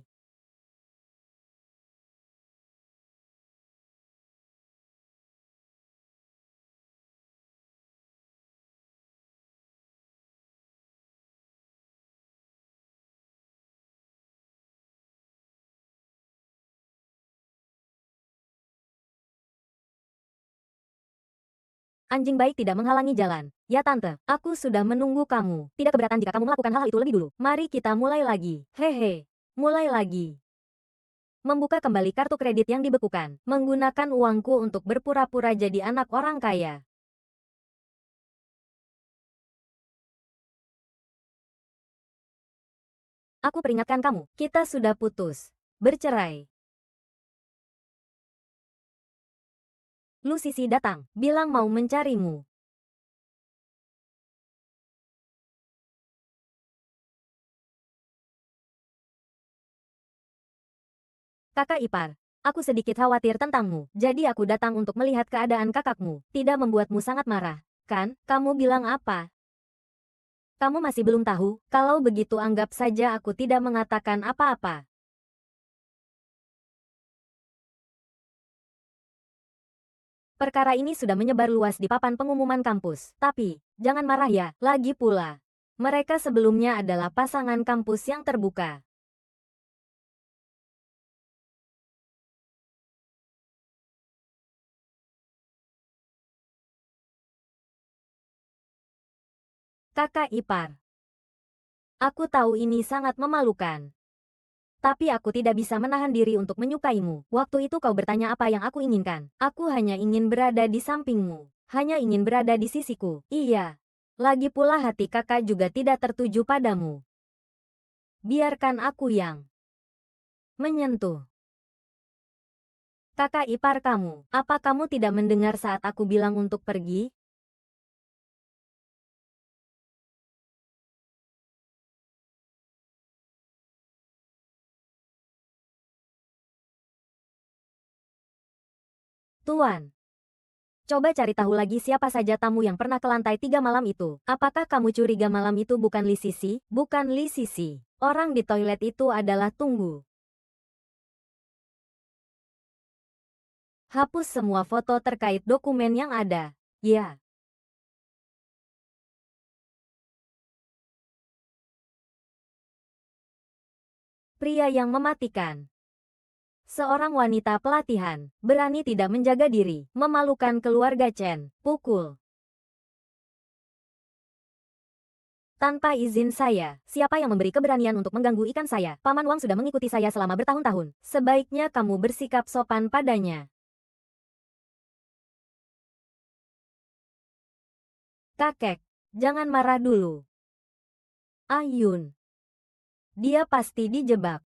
Anjing baik tidak menghalangi jalan. Ya tante, aku sudah menunggu kamu. Tidak keberatan jika kamu melakukan hal itu lebih dulu. Mari kita mulai lagi. Hehe. Mulai lagi. Membuka kembali kartu kredit yang dibekukan. Menggunakan uangku untuk berpura-pura jadi anak orang kaya. Aku peringatkan kamu, kita sudah putus. Bercerai. Lu Sisi datang, bilang mau mencarimu. Kakak ipar, aku sedikit khawatir tentangmu, jadi aku datang untuk melihat keadaan kakakmu. Tidak membuatmu sangat marah, kan? Kamu bilang apa? Kamu masih belum tahu? Kalau begitu anggap saja aku tidak mengatakan apa-apa. Perkara ini sudah menyebar luas di papan pengumuman kampus. Tapi, jangan marah ya, lagi pula. Mereka sebelumnya adalah pasangan kampus yang terbuka. Kakak ipar. Aku tahu ini sangat memalukan. Tapi aku tidak bisa menahan diri untuk menyukaimu. Waktu itu kau bertanya apa yang aku inginkan. Aku hanya ingin berada di sampingmu. Hanya ingin berada di sisiku. Iya. Lagi pula hati kakak juga tidak tertuju padamu. Biarkan aku yang menyentuh. Kakak ipar kamu, apa kamu tidak mendengar saat aku bilang untuk pergi? Tuan, coba cari tahu lagi siapa saja tamu yang pernah ke lantai 3 malam itu. Apakah kamu curiga malam itu bukan Li Sisi? Bukan Li Sisi. Orang di toilet itu adalah Tunggu. Hapus semua foto terkait dokumen yang ada. Ya, pria yang mematikan. Seorang wanita pelatihan, berani tidak menjaga diri, memalukan keluarga Chen, pukul. Tanpa izin saya, siapa yang memberi keberanian untuk mengganggu ikan saya? Paman Wang sudah mengikuti saya selama bertahun-tahun. Sebaiknya kamu bersikap sopan padanya. Kakek, jangan marah dulu. Ayun, dia pasti dijebak.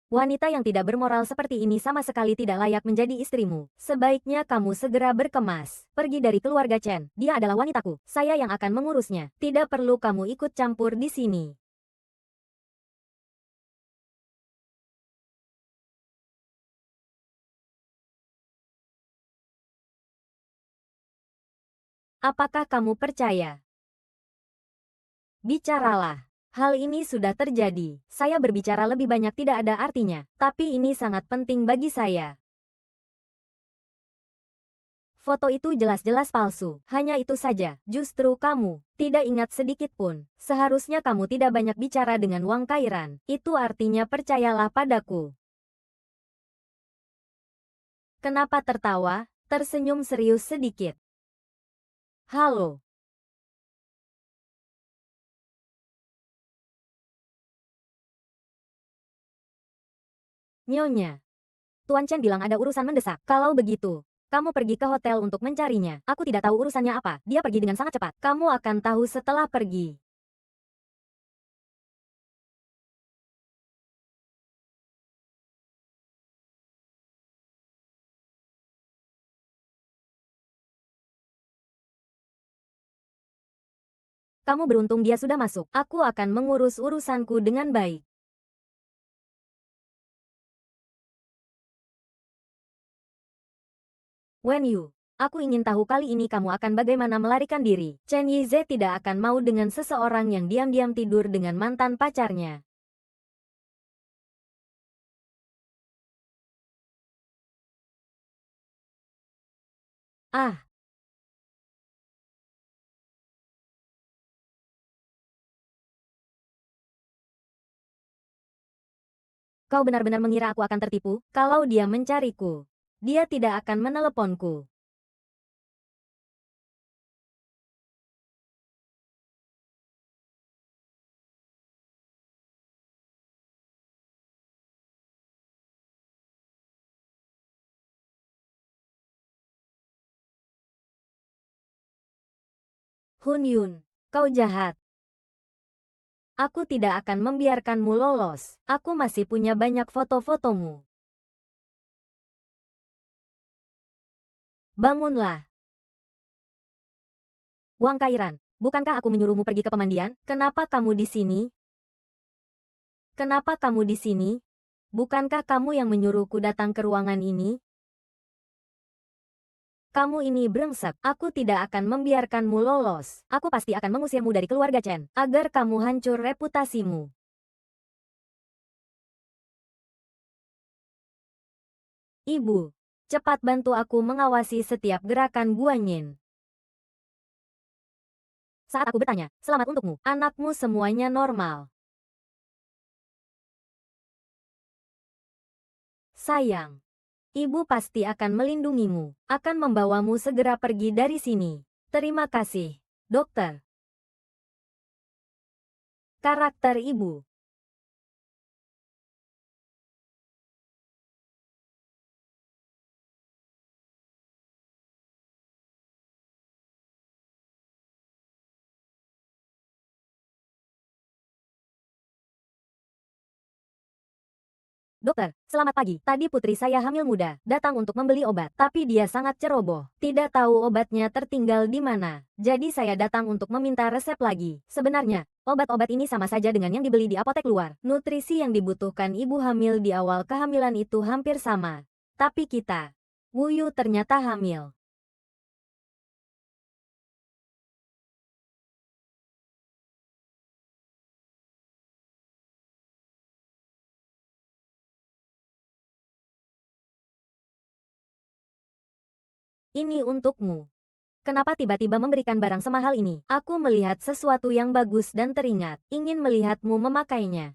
Wanita yang tidak bermoral seperti ini sama sekali tidak layak menjadi istrimu. Sebaiknya kamu segera berkemas. Pergi dari keluarga Chen. Dia adalah wanitaku. Saya yang akan mengurusnya. Tidak perlu kamu ikut campur di sini. Apakah kamu percaya? Bicaralah. Hal ini sudah terjadi. Saya berbicara lebih banyak tidak ada artinya. Tapi ini sangat penting bagi saya. Foto itu jelas-jelas palsu. Hanya itu saja. Justru kamu tidak ingat sedikit pun. Seharusnya kamu tidak banyak bicara dengan Wang Kairan. Itu artinya percayalah padaku. Kenapa tertawa? Tersenyum serius sedikit. Halo. Nyonya. Tuan Chen bilang ada urusan mendesak. Kalau begitu, kamu pergi ke hotel untuk mencarinya. Aku tidak tahu urusannya apa. Dia pergi dengan sangat cepat. Kamu akan tahu setelah pergi. Kamu beruntung dia sudah masuk. Aku akan mengurus urusanku dengan baik. Wen Yu, aku ingin tahu kali ini kamu akan bagaimana melarikan diri. Chen Yize tidak akan mau dengan seseorang yang diam-diam tidur dengan mantan pacarnya. Ah, kau benar-benar mengira aku akan tertipu? Kalau dia mencariku, dia tidak akan meneleponku. Hun Yun, kau jahat. Aku tidak akan membiarkanmu lolos. Aku masih punya banyak foto-fotomu. Bangunlah. Wang Kairan, bukankah aku menyuruhmu pergi ke pemandian? Kenapa kamu di sini? Kenapa kamu di sini? Bukankah kamu yang menyuruhku datang ke ruangan ini? Kamu ini brengsek. Aku tidak akan membiarkanmu lolos. Aku pasti akan mengusirmu dari keluarga Chen, agar kamu hancur reputasimu. Ibu, cepat bantu aku mengawasi setiap gerakan Guanyin. Saat aku bertanya, selamat untukmu, anakmu semuanya normal. Sayang. Ibu pasti akan melindungimu, akan membawamu segera pergi dari sini. Terima kasih, dokter. Karakter ibu. Dokter, selamat pagi. Tadi putri saya hamil muda, datang untuk membeli obat. Tapi dia sangat ceroboh. Tidak tahu obatnya tertinggal di mana. Jadi saya datang untuk meminta resep lagi. Sebenarnya, obat-obat ini sama saja dengan yang dibeli di apotek luar. Nutrisi yang dibutuhkan ibu hamil di awal kehamilan itu hampir sama. Tapi kita, Wu Yu ternyata hamil. Ini untukmu. Kenapa tiba-tiba memberikan barang semahal ini? Aku melihat sesuatu yang bagus dan teringat. Ingin melihatmu memakainya.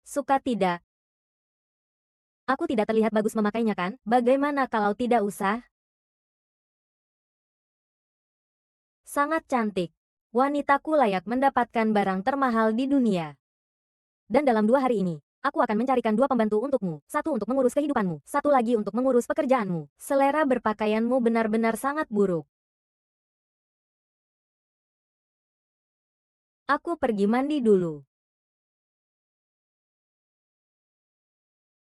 Suka tidak? Aku tidak terlihat bagus memakainya kan? Bagaimana kalau tidak usah? Sangat cantik. Wanitaku layak mendapatkan barang termahal di dunia. Dan dalam 2 hari ini, aku akan mencarikan 2 pembantu untukmu. Satu untuk mengurus kehidupanmu, satu lagi untuk mengurus pekerjaanmu. Selera berpakaianmu benar-benar sangat buruk. Aku pergi mandi dulu.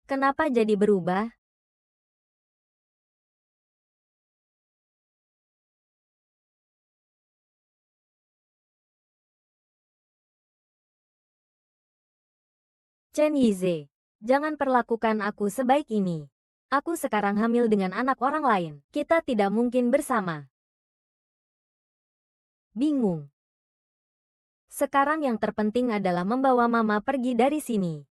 Kenapa jadi berubah? Chen Yize, jangan perlakukan aku sebaik ini. Aku sekarang hamil dengan anak orang lain. Kita tidak mungkin bersama. Bingung. Sekarang yang terpenting adalah membawa mama pergi dari sini.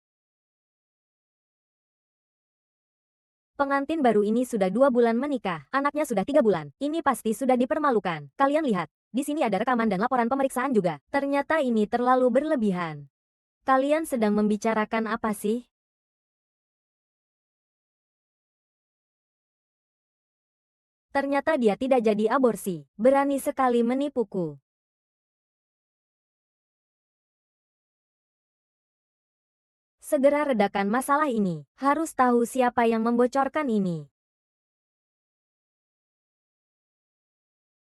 Pengantin baru ini sudah 2 bulan menikah. Anaknya sudah 3 bulan. Ini pasti sudah dipermalukan. Kalian lihat, di sini ada rekaman dan laporan pemeriksaan juga. Ternyata ini terlalu berlebihan. Kalian sedang membicarakan apa sih? Ternyata dia tidak jadi aborsi. Berani sekali menipuku. Segera redakan masalah ini. Harus tahu siapa yang membocorkan ini.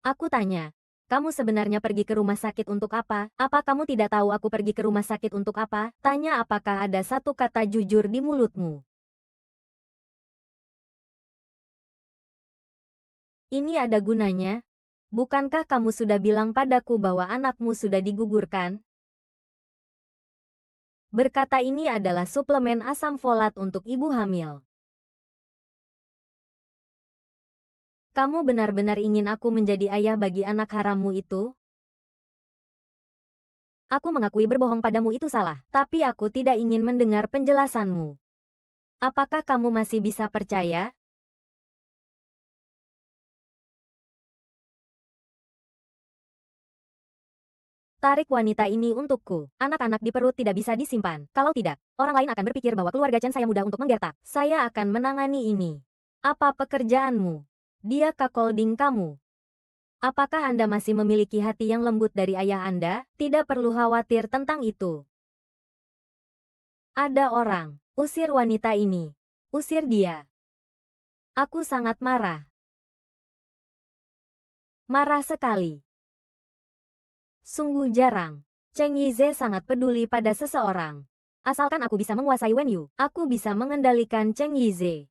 Aku tanya, kamu sebenarnya pergi ke rumah sakit untuk apa? Apa kamu tidak tahu aku pergi ke rumah sakit untuk apa? Tanya apakah ada satu kata jujur di mulutmu. Ini ada gunanya? Bukankah kamu sudah bilang padaku bahwa anakmu sudah digugurkan? Berkata ini adalah suplemen asam folat untuk ibu hamil. Kamu benar-benar ingin aku menjadi ayah bagi anak harammu itu? Aku mengakui berbohong padamu itu salah, tapi aku tidak ingin mendengar penjelasanmu. Apakah kamu masih bisa percaya? Tarik wanita ini untukku. Anak-anak di perut tidak bisa disimpan. Kalau tidak, orang lain akan berpikir bahwa keluarga Chen saya mudah untuk menggertak. Saya akan menangani ini. Apa pekerjaanmu? Dia cuckolding kamu. Apakah Anda masih memiliki hati yang lembut dari ayah Anda? Tidak perlu khawatir tentang itu. Ada orang. Usir wanita ini. Usir dia. Aku sangat marah. Marah sekali. Sungguh jarang. Cheng Yize sangat peduli pada seseorang. Asalkan aku bisa menguasai Wen Yu, aku bisa mengendalikan Cheng Yize.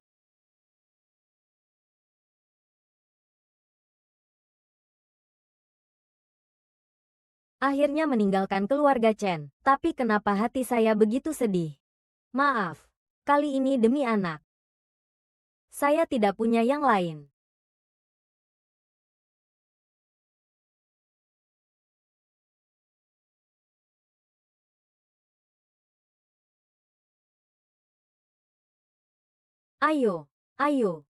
Akhirnya meninggalkan keluarga Chen. Tapi kenapa hati saya begitu sedih? Maaf. Kali ini demi anak. Saya tidak punya yang lain. Ayo, ayo.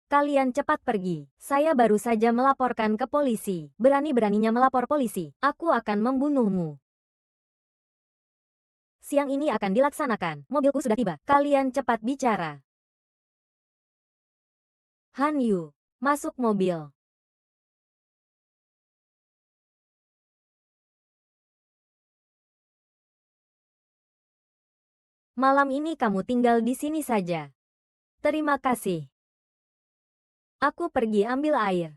Kalian cepat pergi. Saya baru saja melaporkan ke polisi. Berani-beraninya melapor polisi. Aku akan membunuhmu. Siang ini akan dilaksanakan. Mobilku sudah tiba. Kalian cepat bicara. Han Yu, masuk mobil. Malam ini kamu tinggal di sini saja. Terima kasih. Aku pergi ambil air.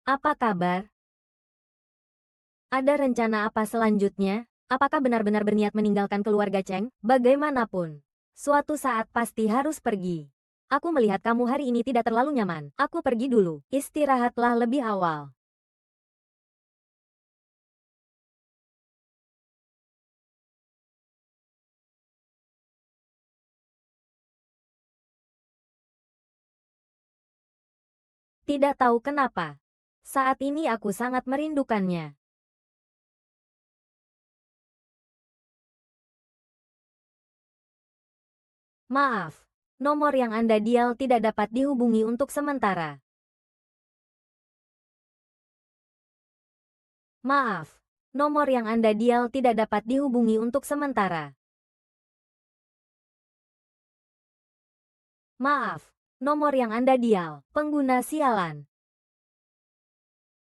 Apa kabar? Ada rencana apa selanjutnya? Apakah benar-benar berniat meninggalkan keluarga Cheng? Bagaimanapun, suatu saat pasti harus pergi. Aku melihat kamu hari ini tidak terlalu nyaman. Aku pergi dulu. Istirahatlah lebih awal. Tidak tahu kenapa. Saat ini aku sangat merindukannya. Maaf, nomor yang Anda dial tidak dapat dihubungi untuk sementara. Maaf, nomor yang Anda dial tidak dapat dihubungi untuk sementara. Maaf, nomor yang Anda dial, pengguna sialan.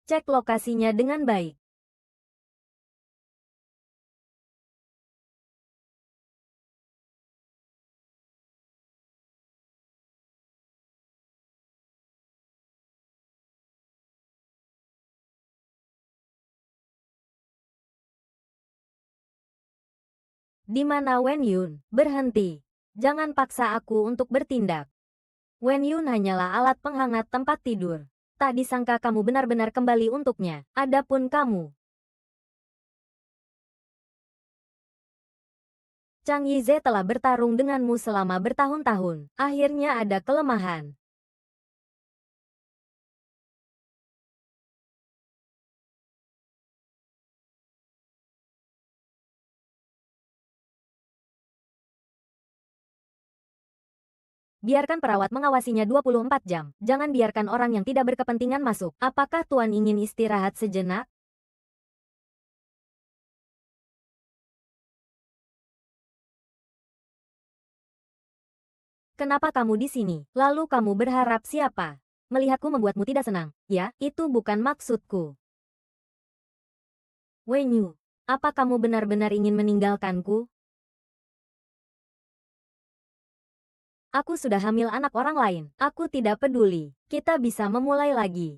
Cek lokasinya dengan baik. Di mana Wen Yun? Berhenti. Jangan paksa aku untuk bertindak. Wen Yun hanyalah alat penghangat tempat tidur. Tak disangka kamu benar-benar kembali untuknya. Adapun kamu, Chang Yize telah bertarung denganmu selama bertahun-tahun. Akhirnya ada kelemahan. Biarkan perawat mengawasinya 24 jam. Jangan biarkan orang yang tidak berkepentingan masuk. Apakah Tuan ingin istirahat sejenak? Kenapa kamu di sini? Lalu kamu berharap siapa? Melihatku membuatmu tidak senang. Ya, itu bukan maksudku. Wen Yu, apa kamu benar-benar ingin meninggalkanku? Aku sudah hamil anak orang lain. Aku tidak peduli. Kita bisa memulai lagi.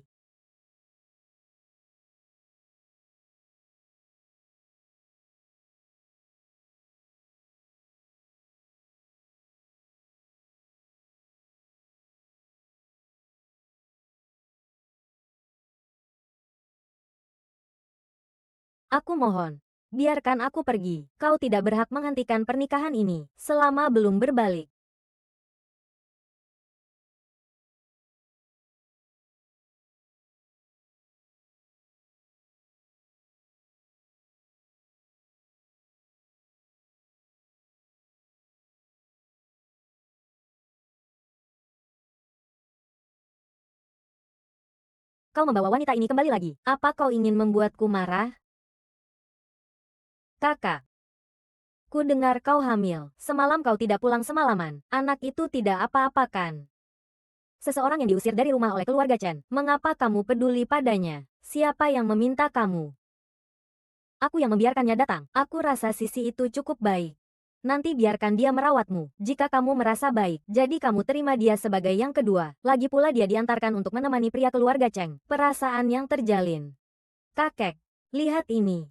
Aku mohon. Biarkan aku pergi. Kau tidak berhak menghentikan pernikahan ini selama belum berbalik. Kau membawa wanita ini kembali lagi. Apa kau ingin membuatku marah? Kakak. Ku dengar kau hamil. Semalam kau tidak pulang semalaman. Anak itu tidak apa-apakan. Seseorang yang diusir dari rumah oleh keluarga Chen. Mengapa kamu peduli padanya? Siapa yang meminta kamu? Aku yang membiarkannya datang. Aku rasa sisi itu cukup baik. Nanti biarkan dia merawatmu. Jika kamu merasa baik, jadi kamu terima dia sebagai yang kedua. Lagi pula dia diantarkan untuk menemani pria keluarga Cheng. Perasaan yang terjalin. Kakek, lihat ini.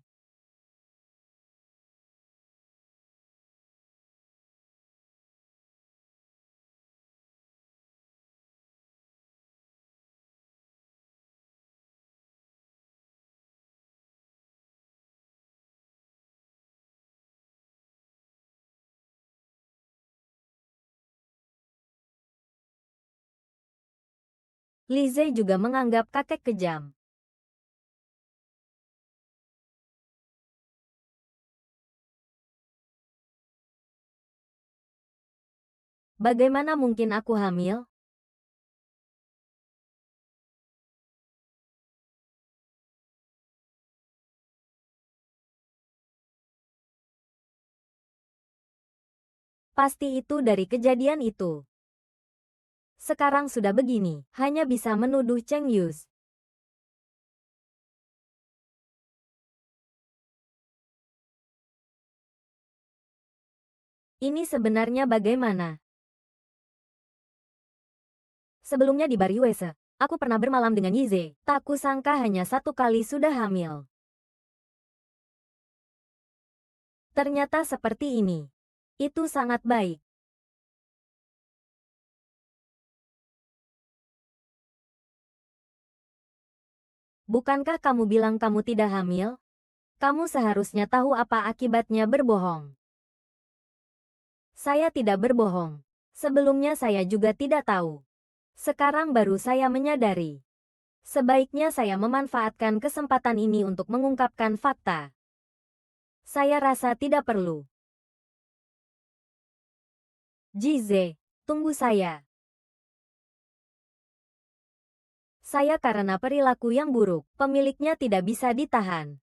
Lizzie juga menganggap kakek kejam. Bagaimana mungkin aku hamil? Pasti itu dari kejadian itu. Sekarang sudah begini, hanya bisa menuduh Cheng Yus. Ini sebenarnya bagaimana? Sebelumnya di Bar Yuese, aku pernah bermalam dengan Yize. Tak kusangka hanya satu kali sudah hamil. Ternyata seperti ini. Itu sangat baik. Bukankah kamu bilang kamu tidak hamil? Kamu seharusnya tahu apa akibatnya berbohong. Saya tidak berbohong. Sebelumnya saya juga tidak tahu. Sekarang baru saya menyadari. Sebaiknya saya memanfaatkan kesempatan ini untuk mengungkapkan fakta. Saya rasa tidak perlu. Jize, tunggu saya. Saya karena perilaku yang buruk, pemiliknya tidak bisa ditahan.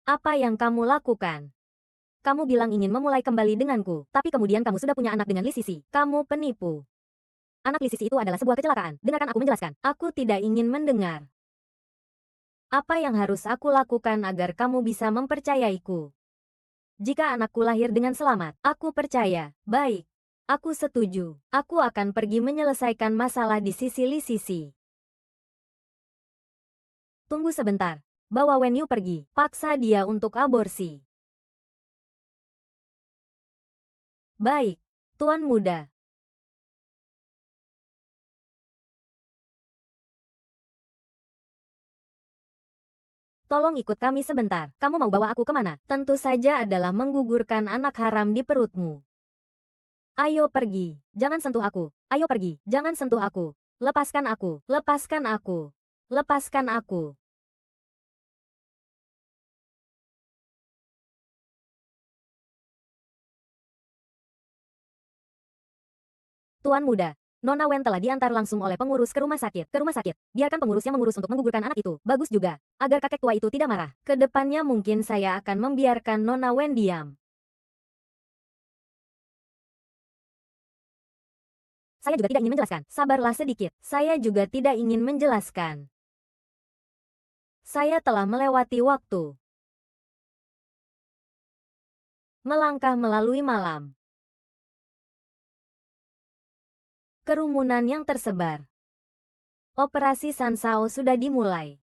Apa yang kamu lakukan? Kamu bilang ingin memulai kembali denganku, tapi kemudian kamu sudah punya anak dengan Li Sisi. Kamu penipu. Anak Li Sisi itu adalah sebuah kecelakaan. Dengarkan aku menjelaskan. Aku tidak ingin mendengar. Apa yang harus aku lakukan agar kamu bisa mempercayaiku? Jika anakku lahir dengan selamat, aku percaya. Baik. Aku setuju. Aku akan pergi menyelesaikan masalah di sisi Li Sisi. Tunggu sebentar. Bawa Wen Yu pergi. Paksa dia untuk aborsi. Baik, Tuan Muda. Tolong ikut kami sebentar. Kamu mau bawa aku kemana? Tentu saja adalah menggugurkan anak haram di perutmu. Ayo pergi. Jangan sentuh aku. Ayo pergi. Jangan sentuh aku. Lepaskan aku. Lepaskan aku. Lepaskan aku. Tuan Muda. Nona Wen telah diantar langsung oleh pengurus ke rumah sakit. Ke rumah sakit. Biarkan pengurusnya mengurus untuk menggugurkan anak itu. Bagus juga. Agar kakek tua itu tidak marah. Kedepannya mungkin saya akan membiarkan Nona Wen diam. Saya juga tidak ingin menjelaskan. Sabarlah sedikit. Saya juga tidak ingin menjelaskan. Saya telah melewati waktu. Melangkah melalui malam. Kerumunan yang tersebar. Operasi Sansao sudah dimulai.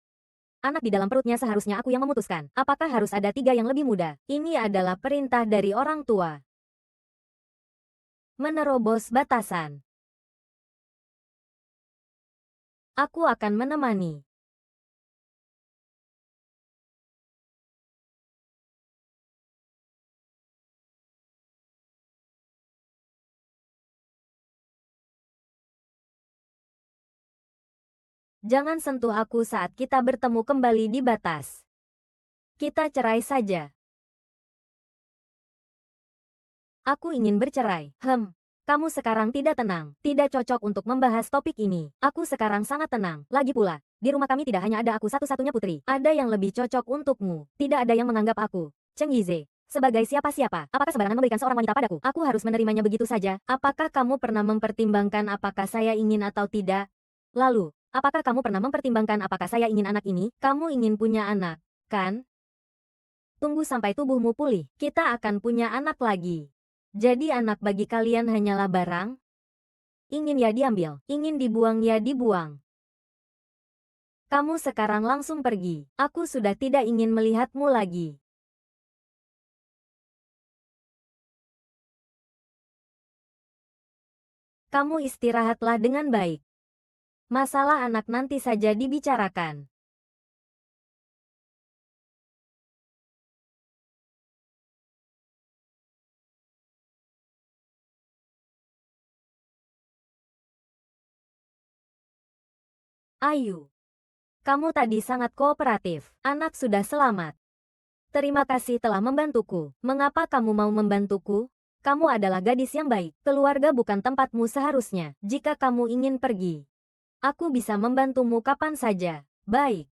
Anak di dalam perutnya seharusnya aku yang memutuskan. Apakah harus ada 3 yang lebih muda? Ini adalah perintah dari orang tua. Menerobos batasan. Aku akan menemani. Jangan sentuh aku saat kita bertemu kembali di batas. Kita cerai saja. Aku ingin bercerai. Kamu sekarang tidak tenang. Tidak cocok untuk membahas topik ini. Aku sekarang sangat tenang. Lagi pula, di rumah kami tidak hanya ada aku satu-satunya putri. Ada yang lebih cocok untukmu. Tidak ada yang menganggap aku, Cheng Yize, sebagai siapa-siapa. Apakah sembarangan memberikan seorang wanita padaku? Aku harus menerimanya begitu saja. Apakah kamu pernah mempertimbangkan apakah saya ingin atau tidak? Lalu, apakah kamu pernah mempertimbangkan apakah saya ingin anak ini? Kamu ingin punya anak, kan? Tunggu sampai tubuhmu pulih. Kita akan punya anak lagi. Jadi anak bagi kalian hanyalah barang? Ingin ya diambil, ingin dibuang ya dibuang. Kamu sekarang langsung pergi. Aku sudah tidak ingin melihatmu lagi. Kamu istirahatlah dengan baik. Masalah anak nanti saja dibicarakan. Ayu, kamu tadi sangat kooperatif. Anak sudah selamat. Terima kasih telah membantuku. Mengapa kamu mau membantuku? Kamu adalah gadis yang baik. Keluarga bukan tempatmu seharusnya. Jika kamu ingin pergi, aku bisa membantumu kapan saja. Baik.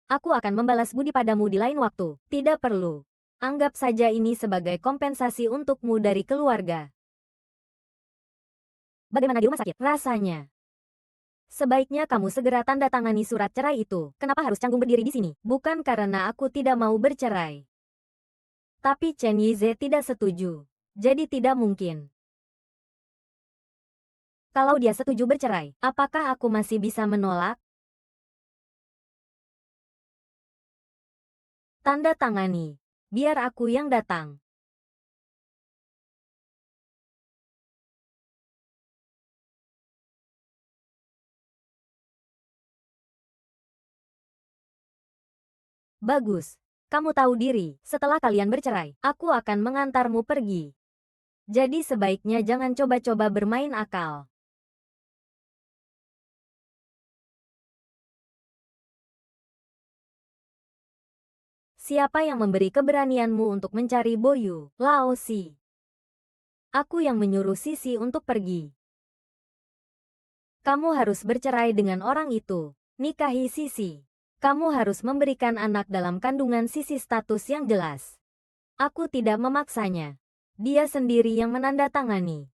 Aku akan membalas budi padamu di lain waktu. Tidak perlu. Anggap saja ini sebagai kompensasi untukmu dari keluarga. Bagaimana di rumah sakit? Rasanya. Sebaiknya kamu segera tanda tangani surat cerai itu. Kenapa harus canggung berdiri di sini? Bukan karena aku tidak mau bercerai. Tapi Chen Yize tidak setuju. Jadi tidak mungkin. Kalau dia setuju bercerai, apakah aku masih bisa menolak? Tanda tangani. Biar aku yang datang. Bagus. Kamu tahu diri, setelah kalian bercerai, aku akan mengantarmu pergi. Jadi sebaiknya jangan coba-coba bermain akal. Siapa yang memberi keberanianmu untuk mencari Boyu? Lao Si. Aku yang menyuruh Sisi untuk pergi. Kamu harus bercerai dengan orang itu. Nikahi Sisi. Kamu harus memberikan anak dalam kandungan Sisi status yang jelas. Aku tidak memaksanya. Dia sendiri yang menandatangani.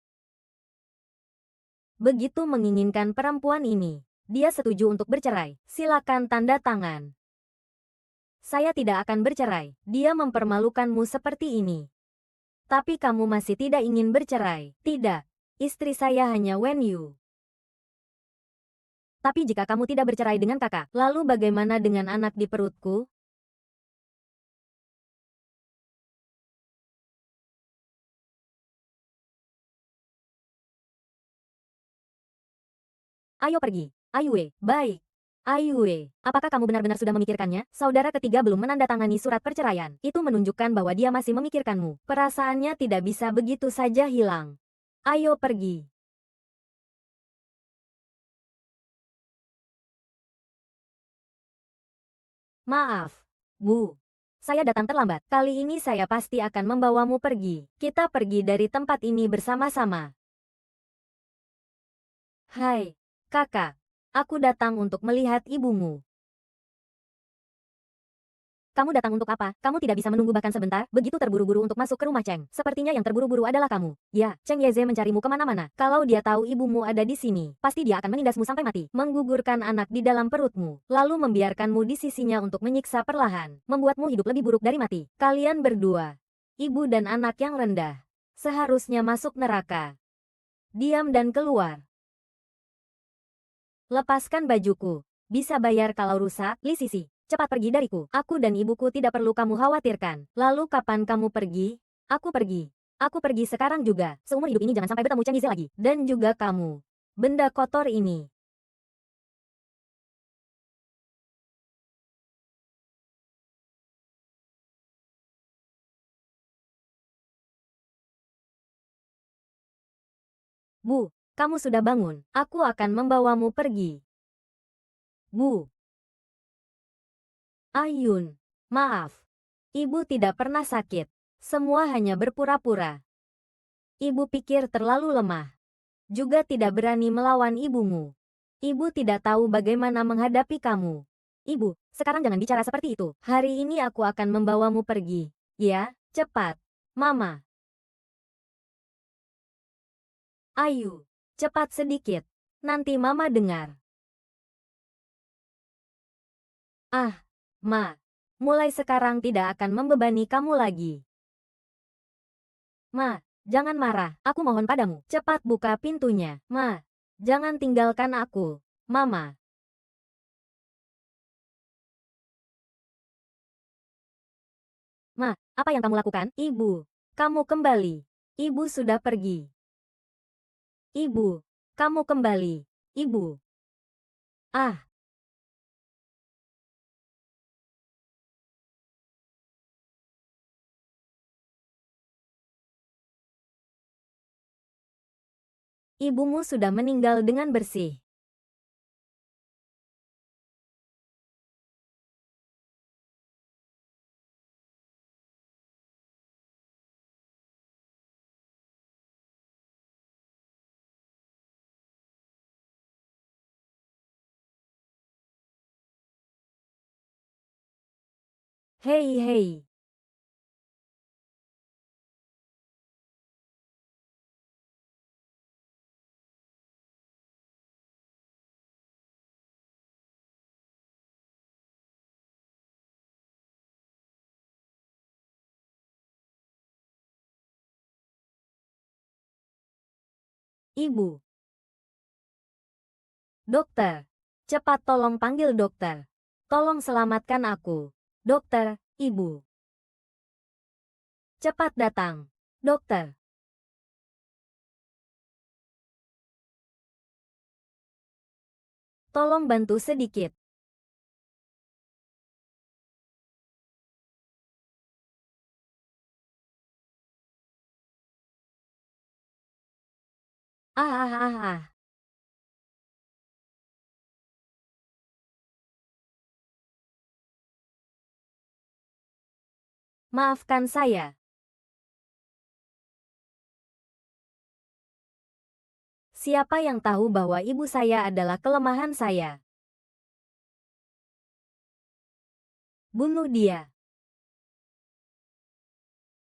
Begitu menginginkan perempuan ini. Dia setuju untuk bercerai. Silakan tanda tangan. Saya tidak akan bercerai. Dia mempermalukanmu seperti ini. Tapi kamu masih tidak ingin bercerai. Tidak. Istri saya hanya Wen Yu. Tapi jika kamu tidak bercerai dengan kakak, lalu bagaimana dengan anak di perutku? Ayo pergi. Ayue, baik. Ayue, apakah kamu benar-benar sudah memikirkannya? Saudara ketiga belum menandatangani surat perceraian. Itu menunjukkan bahwa dia masih memikirkanmu. Perasaannya tidak bisa begitu saja hilang. Ayo pergi. Maaf, Bu. Saya datang terlambat. Kali ini saya pasti akan membawamu pergi. Kita pergi dari tempat ini bersama-sama. Hai, kakak. Aku datang untuk melihat ibumu. Kamu datang untuk apa? Kamu tidak bisa menunggu bahkan sebentar? Begitu terburu-buru untuk masuk ke rumah Cheng. Sepertinya yang terburu-buru adalah kamu. Ya, Cheng Yeze mencarimu kemana-mana. Kalau dia tahu ibumu ada di sini, pasti dia akan menindasmu sampai mati. Menggugurkan anak di dalam perutmu. Lalu membiarkanmu di sisinya untuk menyiksa perlahan. Membuatmu hidup lebih buruk dari mati. Kalian berdua. Ibu dan anak yang rendah. Seharusnya masuk neraka. Diam dan keluar. Lepaskan bajuku. Bisa bayar kalau rusak, Li Sisi. Cepat pergi dariku. Aku dan ibuku tidak perlu kamu khawatirkan. Lalu kapan kamu pergi? Aku pergi. Aku pergi sekarang juga. Seumur hidup ini jangan sampai bertemu Chen Yize lagi. Dan juga kamu. Benda kotor ini. Bu, kamu sudah bangun. Aku akan membawamu pergi. Bu. Ayun. Maaf. Ibu tidak pernah sakit. Semua hanya berpura-pura. Ibu pikir terlalu lemah. Juga tidak berani melawan ibumu. Ibu tidak tahu bagaimana menghadapi kamu. Ibu, sekarang jangan bicara seperti itu. Hari ini aku akan membawamu pergi. Ya, cepat. Mama. Ayu, cepat sedikit. Nanti Mama dengar. Ah, Ma. Mulai sekarang tidak akan membebani kamu lagi. Ma, jangan marah. Aku mohon padamu. Cepat buka pintunya. Ma, jangan tinggalkan aku. Mama. Ma, apa yang kamu lakukan? Ibu, kamu kembali. Ibu sudah pergi. Ibu, kamu kembali. Ibu. Ah, ibumu sudah meninggal dengan bersih. Hei hei. Ibu. Dokter. Cepat tolong panggil dokter. Tolong selamatkan aku. Dokter, ibu. Cepat datang. Dokter. Tolong bantu sedikit. Ah ah ah ah. Maafkan saya. Siapa yang tahu bahwa ibu saya adalah kelemahan saya? Bunuh dia.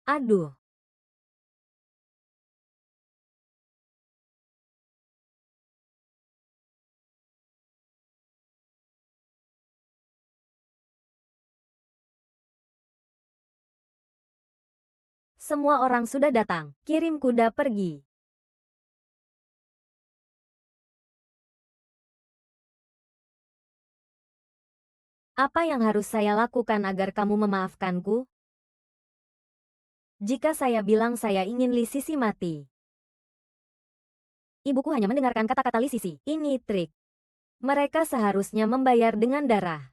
Aduh. Semua orang sudah datang. Kirim kuda pergi. Apa yang harus saya lakukan agar kamu memaafkanku? Jika saya bilang saya ingin Li Sisi mati. Ibuku hanya mendengarkan kata-kata Li Sisi. Ini trik. Mereka seharusnya membayar dengan darah.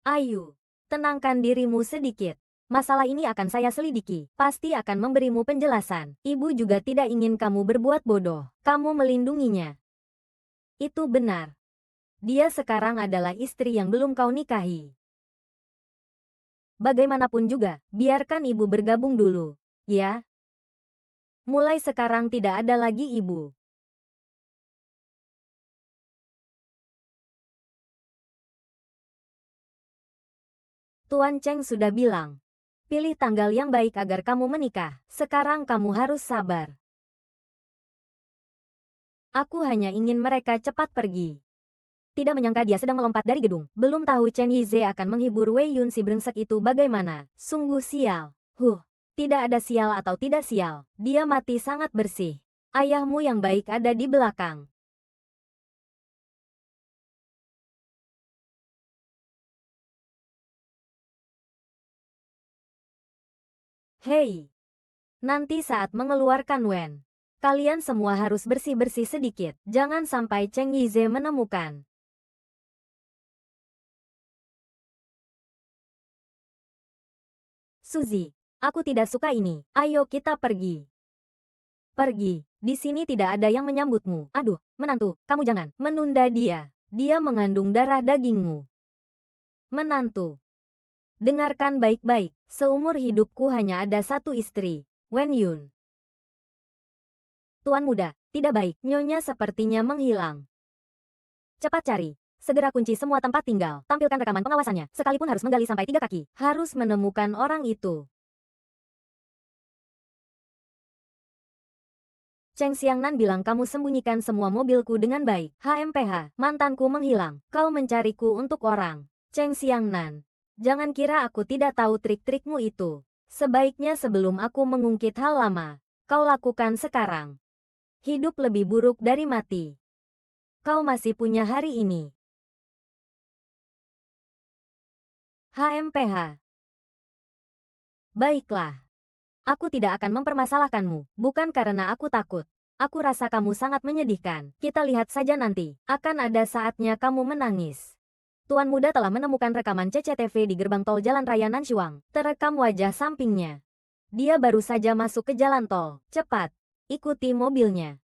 Ayu, tenangkan dirimu sedikit. Masalah ini akan saya selidiki. Pasti akan memberimu penjelasan. Ibu juga tidak ingin kamu berbuat bodoh. Kamu melindunginya. Itu benar. Dia sekarang adalah istri yang belum kau nikahi. Bagaimanapun juga, biarkan ibu bergabung dulu. Ya? Mulai sekarang tidak ada lagi ibu. Tuan Cheng sudah bilang. Pilih tanggal yang baik agar kamu menikah. Sekarang kamu harus sabar. Aku hanya ingin mereka cepat pergi. Tidak menyangka dia sedang melompat dari gedung. Belum tahu Chen Yize akan menghibur Wei Yun si brengsek itu bagaimana. Sungguh sial. Tidak ada sial atau tidak sial. Dia mati sangat bersih. Ayahmu yang baik ada di belakang. Hei. Nanti saat mengeluarkan Wen. Kalian semua harus bersih-bersih sedikit. Jangan sampai Cheng Yize menemukan. Suzy, aku tidak suka ini. Ayo kita pergi. Pergi. Di sini tidak ada yang menyambutmu. Aduh, menantu, kamu jangan menunda dia. Dia mengandung darah dagingmu. Menantu. Dengarkan baik-baik, seumur hidupku hanya ada satu istri, Wen Yun. Tuan muda, tidak baik, nyonya sepertinya menghilang. Cepat cari. Segera kunci semua tempat tinggal. Tampilkan rekaman pengawasannya. Sekalipun harus menggali sampai 3 kaki. Harus menemukan orang itu. Cheng Xiangnan bilang kamu sembunyikan semua mobilku dengan baik. HMPH, mantanku menghilang. Kau mencariku untuk orang. Cheng Xiangnan. Jangan kira aku tidak tahu trik-trikmu itu. Sebaiknya sebelum aku mengungkit hal lama, kau lakukan sekarang. Hidup lebih buruk dari mati. Kau masih punya hari ini. HMPH. Baiklah. Aku tidak akan mempermasalahkanmu, bukan karena aku takut. Aku rasa kamu sangat menyedihkan. Kita lihat saja nanti. Akan ada saatnya kamu menangis. Tuan muda telah menemukan rekaman CCTV di gerbang tol Jalan Raya Nanshuang. Terekam wajah sampingnya. Dia baru saja masuk ke jalan tol. Cepat, ikuti mobilnya.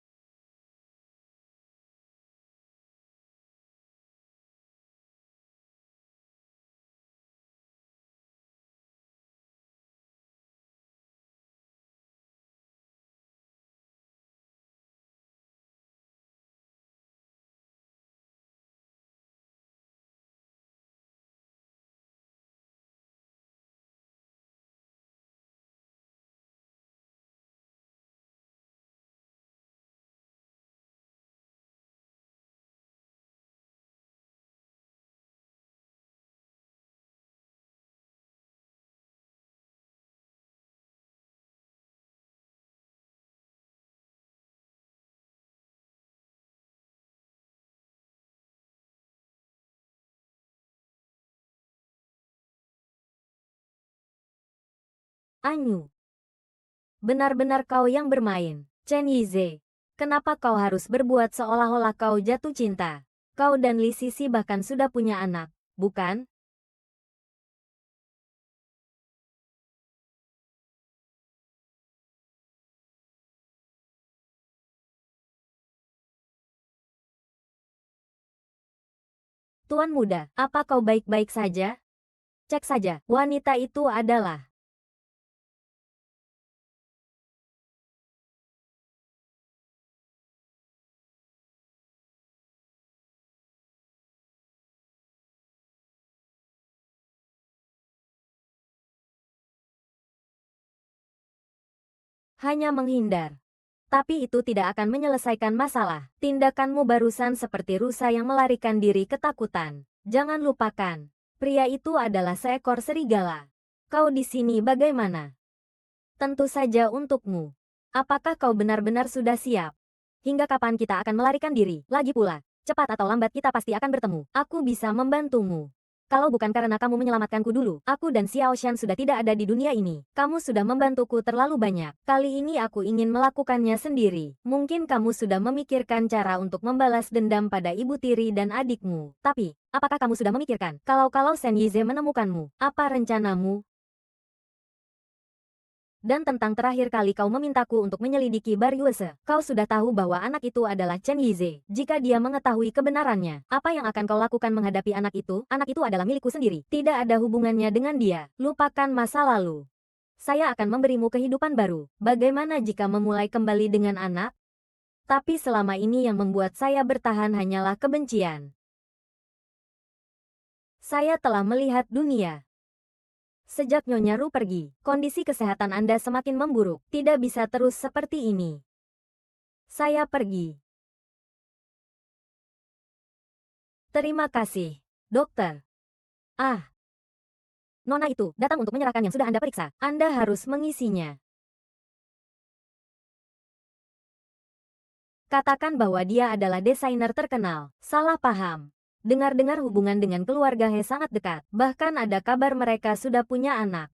Anyu. Benar-benar kau yang bermain. Chen Yize. Kenapa kau harus berbuat seolah-olah kau jatuh cinta? Kau dan Li Sisi bahkan sudah punya anak, bukan? Tuan muda, apa kau baik-baik saja? Cek saja, wanita itu adalah... hanya menghindar. Tapi itu tidak akan menyelesaikan masalah. Tindakanmu barusan seperti rusa yang melarikan diri ketakutan. Jangan lupakan, pria itu adalah seekor serigala. Kau di sini bagaimana? Tentu saja untukmu. Apakah kau benar-benar sudah siap? Hingga kapan kita akan melarikan diri? Lagi pula, cepat atau lambat kita pasti akan bertemu. Aku bisa membantumu. Kalau bukan karena kamu menyelamatkanku dulu, aku dan Xiao Shan sudah tidak ada di dunia ini. Kamu sudah membantuku terlalu banyak. Kali ini aku ingin melakukannya sendiri. Mungkin kamu sudah memikirkan cara untuk membalas dendam pada ibu tiri dan adikmu. Tapi, apakah kamu sudah memikirkan, kalau Shen Yize menemukanmu, apa rencanamu? Dan tentang terakhir kali kau memintaku untuk menyelidiki Bar Yuese, kau sudah tahu bahwa anak itu adalah Chen Yize. Jika dia mengetahui kebenarannya, apa yang akan kau lakukan menghadapi anak itu? Anak itu adalah milikku sendiri. Tidak ada hubungannya dengan dia. Lupakan masa lalu. Saya akan memberimu kehidupan baru. Bagaimana jika memulai kembali dengan anak? Tapi selama ini yang membuat saya bertahan hanyalah kebencian. Saya telah melihat dunia. Sejak Nyonya Ru pergi, kondisi kesehatan Anda semakin memburuk. Tidak bisa terus seperti ini. Saya pergi. Terima kasih, dokter. Ah, Nona itu datang untuk menyerahkan yang sudah Anda periksa. Anda harus mengisinya. Katakan bahwa dia adalah desainer terkenal. Salah paham. Dengar-dengar hubungan dengan keluarga He sangat dekat. Bahkan ada kabar mereka sudah punya anak.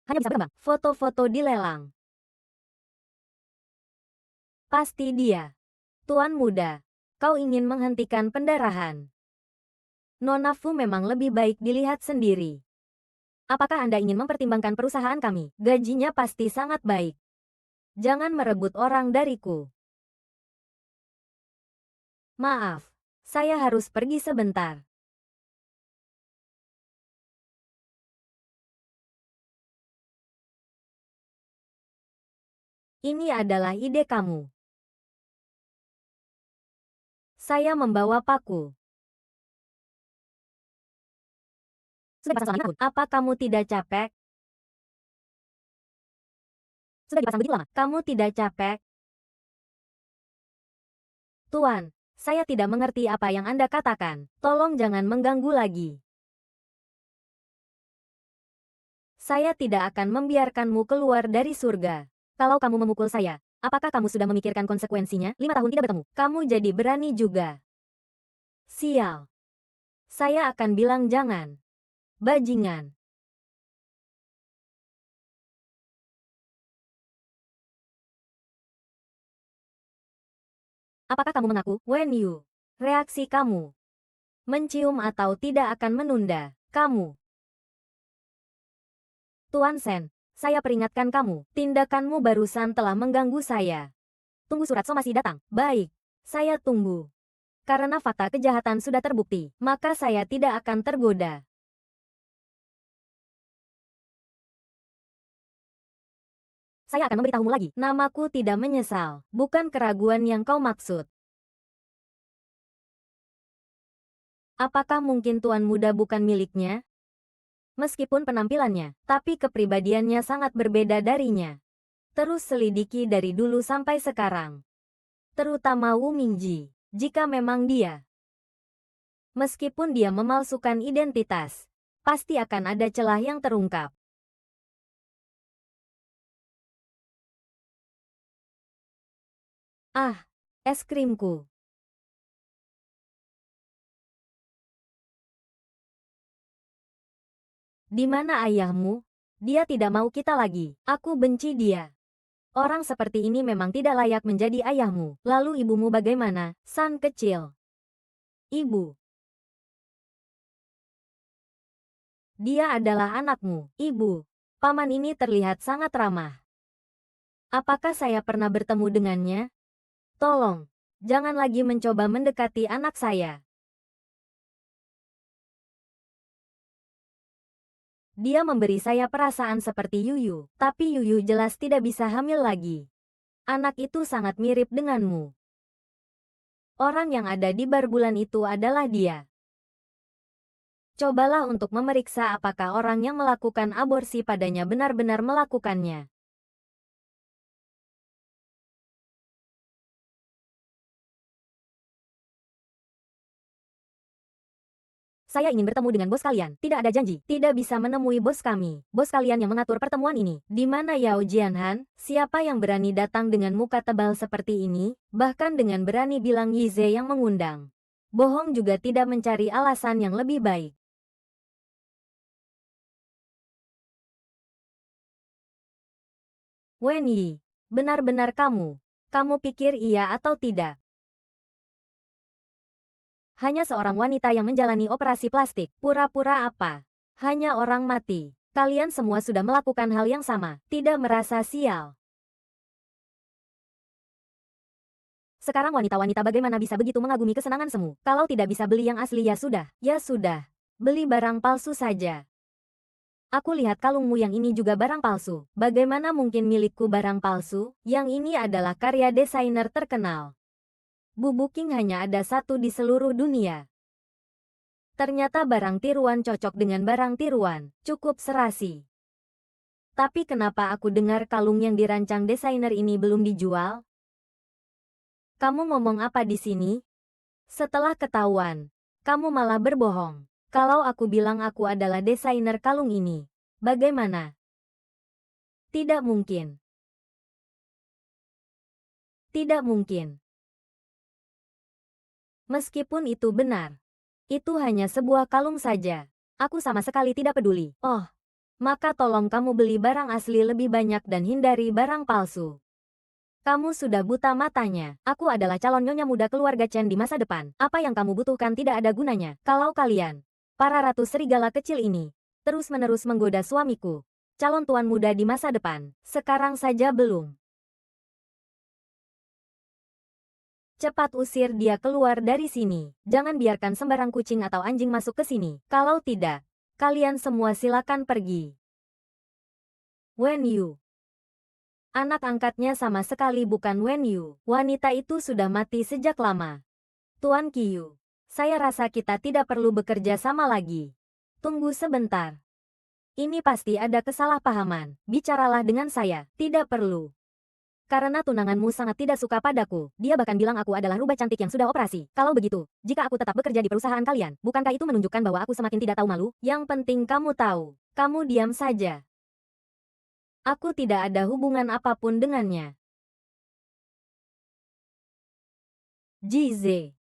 Hanya bisa berkembang. Foto-foto dilelang. Pasti dia. Tuan muda, kau ingin menghentikan pendarahan. Nona Fu memang lebih baik dilihat sendiri. Apakah Anda ingin mempertimbangkan perusahaan kami? Gajinya pasti sangat baik. Jangan merebut orang dariku. Maaf, saya harus pergi sebentar. Ini adalah ide kamu. Saya membawa paku. Sudah dipasang selama 5 tahun. Apa kamu tidak capek? Sudah dipasang begitu lama. Kamu tidak capek? Tuan, saya tidak mengerti apa yang Anda katakan. Tolong jangan mengganggu lagi. Saya tidak akan membiarkanmu keluar dari surga. Kalau kamu memukul saya, apakah kamu sudah memikirkan konsekuensinya? 5 tahun tidak bertemu. Kamu jadi berani juga. Sial. Saya akan bilang jangan. Bajingan. Apakah kamu mengaku, Wen Yu? Reaksi kamu. Mencium atau tidak akan menunda. Kamu. Tuan Sen, saya peringatkan kamu. Tindakanmu barusan telah mengganggu saya. Tunggu surat somasi datang. Baik. Saya tunggu. Karena fakta kejahatan sudah terbukti, maka saya tidak akan tergoda. Saya akan memberitahumu lagi. Namaku tidak menyesal. Bukan keraguan yang kau maksud. Apakah mungkin tuan muda bukan miliknya? Meskipun penampilannya, tapi kepribadiannya sangat berbeda darinya. Terus selidiki dari dulu sampai sekarang. Terutama Wu Mingji. Jika memang dia. Meskipun dia memalsukan identitas, pasti akan ada celah yang terungkap. Ah, es krimku. Di mana ayahmu? Dia tidak mau kita lagi. Aku benci dia. Orang seperti ini memang tidak layak menjadi ayahmu. Lalu ibumu bagaimana, San kecil? Ibu. Dia adalah anakmu, ibu. Paman ini terlihat sangat ramah. Apakah saya pernah bertemu dengannya? Tolong, jangan lagi mencoba mendekati anak saya. Dia memberi saya perasaan seperti Yuyu, tapi Yuyu jelas tidak bisa hamil lagi. Anak itu sangat mirip denganmu. Orang yang ada di bar bulan itu adalah dia. Cobalah untuk memeriksa apakah orang yang melakukan aborsi padanya benar-benar melakukannya. Saya ingin bertemu dengan bos kalian. Tidak ada janji. Tidak bisa menemui bos kami. Bos kalian yang mengatur pertemuan ini. Di mana Yao Jianhan? Siapa yang berani datang dengan muka tebal seperti ini? Bahkan dengan berani bilang Yize yang mengundang. Bohong juga tidak mencari alasan yang lebih baik. Wen Yi, benar-benar kamu. Kamu pikir iya atau tidak? Hanya seorang wanita yang menjalani operasi plastik. Pura-pura apa? Hanya orang mati. Kalian semua sudah melakukan hal yang sama. Tidak merasa sial. Sekarang wanita-wanita bagaimana bisa begitu mengagumi kesenangan semu? Kalau tidak bisa beli yang asli ya sudah. Ya sudah. Beli barang palsu saja. Aku lihat kalungmu yang ini juga barang palsu. Bagaimana mungkin milikku barang palsu? Yang ini adalah karya desainer terkenal. Bubuking hanya ada satu di seluruh dunia. Ternyata barang tiruan cocok dengan barang tiruan. Cukup serasi. Tapi kenapa aku dengar kalung yang dirancang desainer ini belum dijual? Kamu ngomong apa di sini? Setelah ketahuan, kamu malah berbohong. Kalau aku bilang aku adalah desainer kalung ini, bagaimana? Tidak mungkin. Tidak mungkin. Meskipun itu benar, itu hanya sebuah kalung saja. Aku sama sekali tidak peduli. Oh, maka tolong kamu beli barang asli lebih banyak dan hindari barang palsu. Kamu sudah buta matanya. Aku adalah calon nyonya muda keluarga Chen di masa depan. Apa yang kamu butuhkan tidak ada gunanya. Kalau kalian, para ratu serigala kecil ini, terus-menerus menggoda suamiku, calon tuan muda di masa depan, sekarang saja belum. Cepat usir dia keluar dari sini. Jangan biarkan sembarang kucing atau anjing masuk ke sini. Kalau tidak, kalian semua silakan pergi. Wen Yu. Anak angkatnya sama sekali bukan Wen Yu. Wanita itu sudah mati sejak lama. Tuan Qiyu, saya rasa kita tidak perlu bekerja sama lagi. Tunggu sebentar. Ini pasti ada kesalahpahaman. Bicaralah dengan saya. Tidak perlu. Karena tunanganmu sangat tidak suka padaku. Dia bahkan bilang aku adalah rubah cantik yang sudah operasi. Kalau begitu, jika aku tetap bekerja di perusahaan kalian, bukankah itu menunjukkan bahwa aku semakin tidak tahu malu? Yang penting kamu tahu. Kamu diam saja. Aku tidak ada hubungan apapun dengannya. Jize.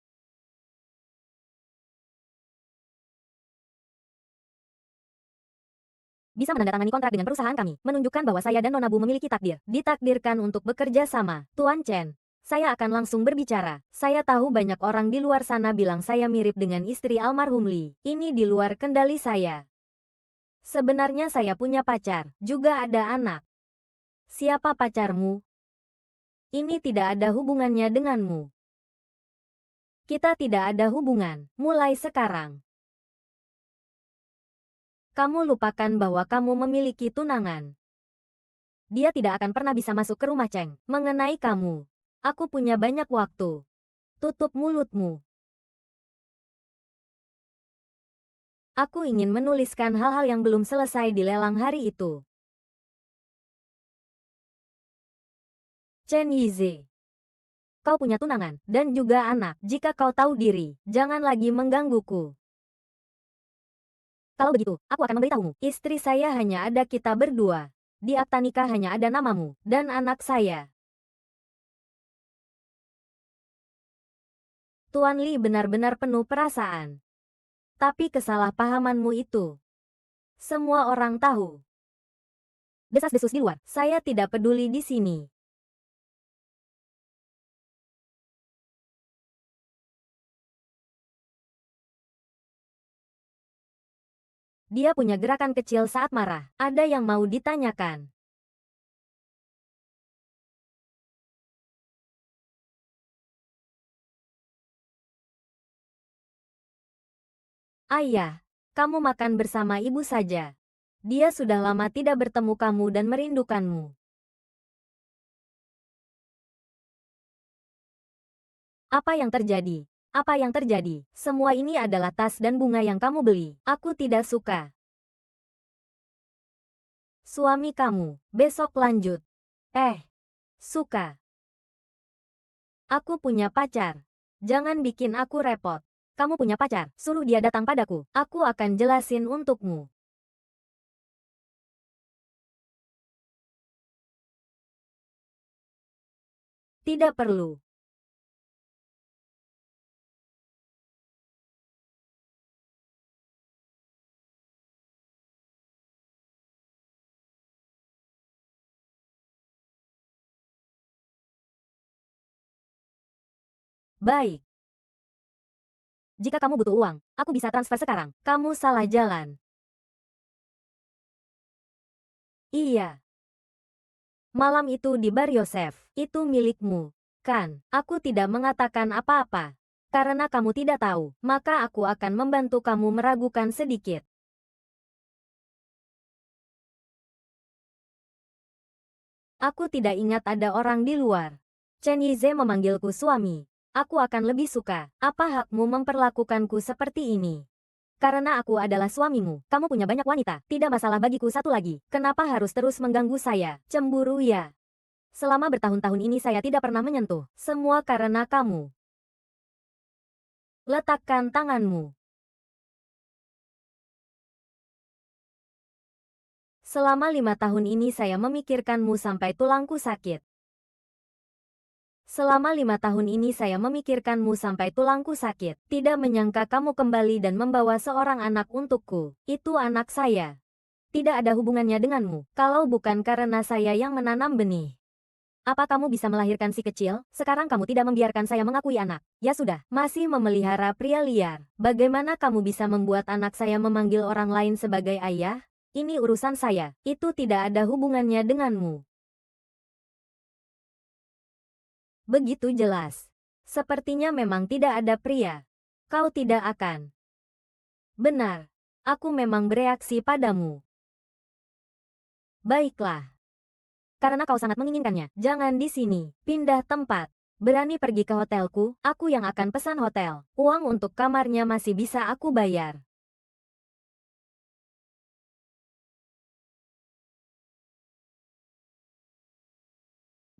Bisa menandatangani kontrak dengan perusahaan kami, menunjukkan bahwa saya dan Nona Bu memiliki takdir. Ditakdirkan untuk bekerja sama. Tuan Chen, saya akan langsung berbicara. Saya tahu banyak orang di luar sana bilang saya mirip dengan istri almarhum Li. Ini di luar kendali saya. Sebenarnya saya punya pacar, juga ada anak. Siapa pacarmu? Ini tidak ada hubungannya denganmu. Kita tidak ada hubungan, mulai sekarang. Kamu lupakan bahwa kamu memiliki tunangan. Dia tidak akan pernah bisa masuk ke rumah Cheng. Mengenai kamu, aku punya banyak waktu. Tutup mulutmu. Aku ingin menuliskan hal-hal yang belum selesai di lelang hari itu. Chen Yize. Kau punya tunangan, dan juga anak. Jika kau tahu diri, jangan lagi menggangguku. Kalau begitu, aku akan memberitahumu. Istri saya hanya ada kita berdua. Di akta nikah hanya ada namamu, dan anak saya. Tuan Li benar-benar penuh perasaan. Tapi kesalahpahamanmu itu. Semua orang tahu. Desas-desus di luar. Saya tidak peduli di sini. Dia punya gerakan kecil saat marah. Ada yang mau ditanyakan? Ayah, kamu makan bersama ibu saja. Dia sudah lama tidak bertemu kamu dan merindukanmu. Apa yang terjadi? Apa yang terjadi? Semua ini adalah tas dan bunga yang kamu beli. Aku tidak suka. Suami kamu, besok lanjut. Suka. Aku punya pacar. Jangan bikin aku repot. Kamu punya pacar, suruh dia datang padaku. Aku akan jelasin untukmu. Tidak perlu. Baik. Jika kamu butuh uang, aku bisa transfer sekarang. Kamu salah jalan. Iya. Malam itu di bar Yosef, itu milikmu. Kan, aku tidak mengatakan apa-apa. Karena kamu tidak tahu, maka aku akan membantu kamu meragukan sedikit. Aku tidak ingat ada orang di luar. Chen Yize memanggilku suami. Aku akan lebih suka. Apa hakmu memperlakukanku seperti ini? Karena aku adalah suamimu. Kamu punya banyak wanita. Tidak masalah bagiku satu lagi. Kenapa harus terus mengganggu saya? Cemburu ya? Selama bertahun-tahun ini saya tidak pernah menyentuh. Semua karena kamu. Letakkan tanganmu. Selama 5 tahun ini saya memikirkanmu sampai tulangku sakit. Selama 5 tahun ini saya memikirkanmu sampai tulangku sakit. Tidak menyangka kamu kembali dan membawa seorang anak untukku. Itu anak saya. Tidak ada hubungannya denganmu. Kalau bukan karena saya yang menanam benih. Apa kamu bisa melahirkan si kecil? Sekarang kamu tidak membiarkan saya mengakui anak. Ya sudah, masih memelihara pria liar. Bagaimana kamu bisa membuat anak saya memanggil orang lain sebagai ayah? Ini urusan saya. Itu tidak ada hubungannya denganmu. Begitu jelas. Sepertinya memang tidak ada pria. Kau tidak akan. Benar. Aku memang bereaksi padamu. Baiklah. Karena kau sangat menginginkannya, jangan di sini. Pindah tempat. Berani pergi ke hotelku, aku yang akan pesan hotel. Uang untuk kamarnya masih bisa aku bayar.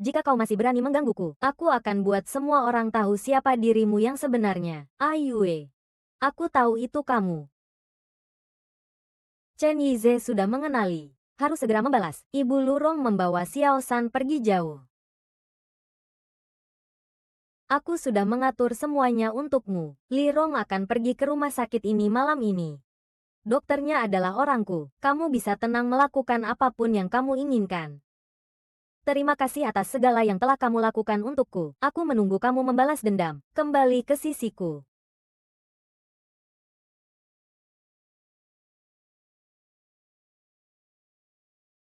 Jika kau masih berani menggangguku, aku akan buat semua orang tahu siapa dirimu yang sebenarnya. Ayue. Aku tahu itu kamu. Chen Yize sudah mengenali. Harus segera membalas. Ibu Lurong membawa Xiao San pergi jauh. Aku sudah mengatur semuanya untukmu. Li Rong akan pergi ke rumah sakit ini malam ini. Dokternya adalah orangku. Kamu bisa tenang melakukan apapun yang kamu inginkan. Terima kasih atas segala yang telah kamu lakukan untukku. Aku menunggu kamu membalas dendam. Kembali ke sisiku.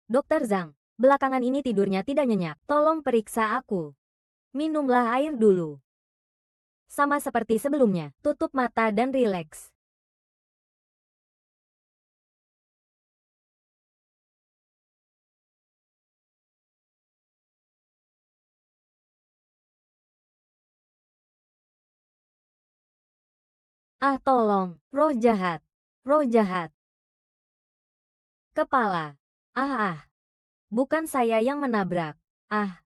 Dokter Zhang, belakangan ini tidurnya tidak nyenyak. Tolong periksa aku. Minumlah air dulu. Sama seperti sebelumnya, tutup mata dan rileks. Ah tolong, roh jahat. Roh jahat. Kepala. Bukan saya yang menabrak.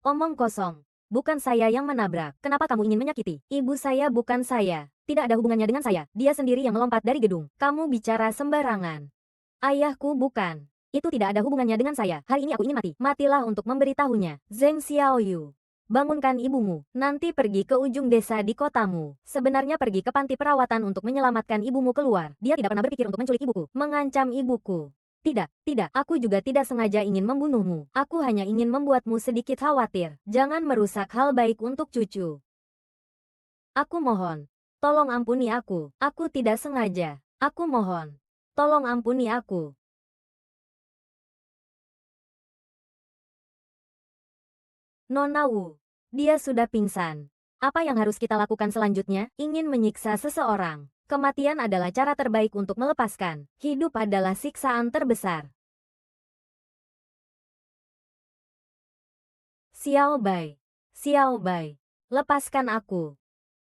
Omong kosong. Bukan saya yang menabrak. Kenapa kamu ingin menyakiti? Ibu saya bukan saya. Tidak ada hubungannya dengan saya. Dia sendiri yang melompat dari gedung. Kamu bicara sembarangan. Ayahku bukan. Itu tidak ada hubungannya dengan saya. Hari ini aku ingin mati. Matilah untuk memberitahunya. Zheng Xiaoyu. Bangunkan ibumu. Nanti pergi ke ujung desa di kotamu. Sebenarnya pergi ke panti perawatan untuk menyelamatkan ibumu keluar. Dia tidak pernah berpikir untuk menculik ibuku. Mengancam ibuku. Tidak, tidak, aku juga tidak sengaja ingin membunuhmu. Aku hanya ingin membuatmu sedikit khawatir. Jangan merusak hal baik untuk cucu. Aku mohon. Tolong ampuni aku. Aku tidak sengaja. Aku mohon. Tolong ampuni aku. Nona Wu. Dia sudah pingsan. Apa yang harus kita lakukan selanjutnya? Ingin menyiksa seseorang. Kematian adalah cara terbaik untuk melepaskan. Hidup adalah siksaan terbesar. Xiao Bai. Xiao Bai. Lepaskan aku.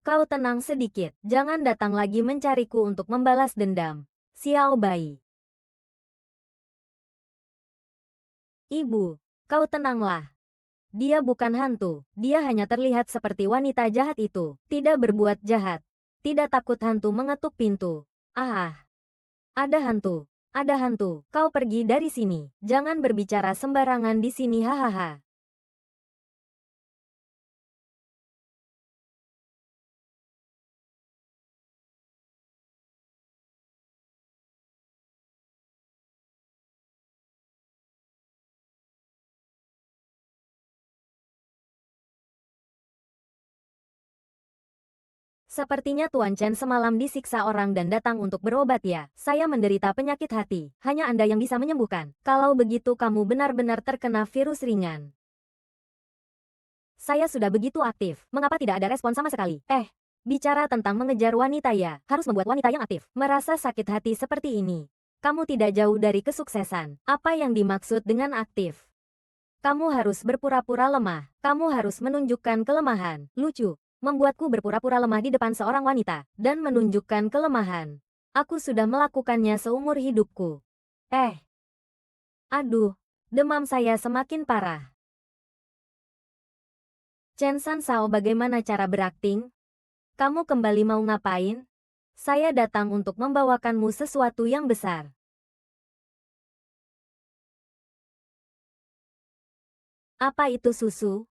Kau tenang sedikit. Jangan datang lagi mencariku untuk membalas dendam. Xiao Bai. Ibu. Kau tenanglah. Dia bukan hantu. Dia hanya terlihat seperti wanita jahat itu. Tidak berbuat jahat. Tidak takut hantu mengetuk pintu. Ada hantu. Ada hantu. Kau pergi dari sini. Jangan berbicara sembarangan di sini hahaha. Sepertinya Tuan Chen semalam disiksa orang dan datang untuk berobat ya. Saya menderita penyakit hati. Hanya Anda yang bisa menyembuhkan. Kalau begitu kamu benar-benar terkena virus ringan. Saya sudah begitu aktif. Mengapa tidak ada respon sama sekali? Bicara tentang mengejar wanita ya, harus membuat wanita yang aktif. Merasa sakit hati seperti ini. Kamu tidak jauh dari kesuksesan. Apa yang dimaksud dengan aktif? Kamu harus berpura-pura lemah. Kamu harus menunjukkan kelemahan. Lucu. Membuatku berpura-pura lemah di depan seorang wanita, dan menunjukkan kelemahan. Aku sudah melakukannya seumur hidupku. Aduh, demam saya semakin parah. Chen San Sao, bagaimana cara berakting? Kamu kembali mau ngapain? Saya datang untuk membawakanmu sesuatu yang besar. Apa itu susu?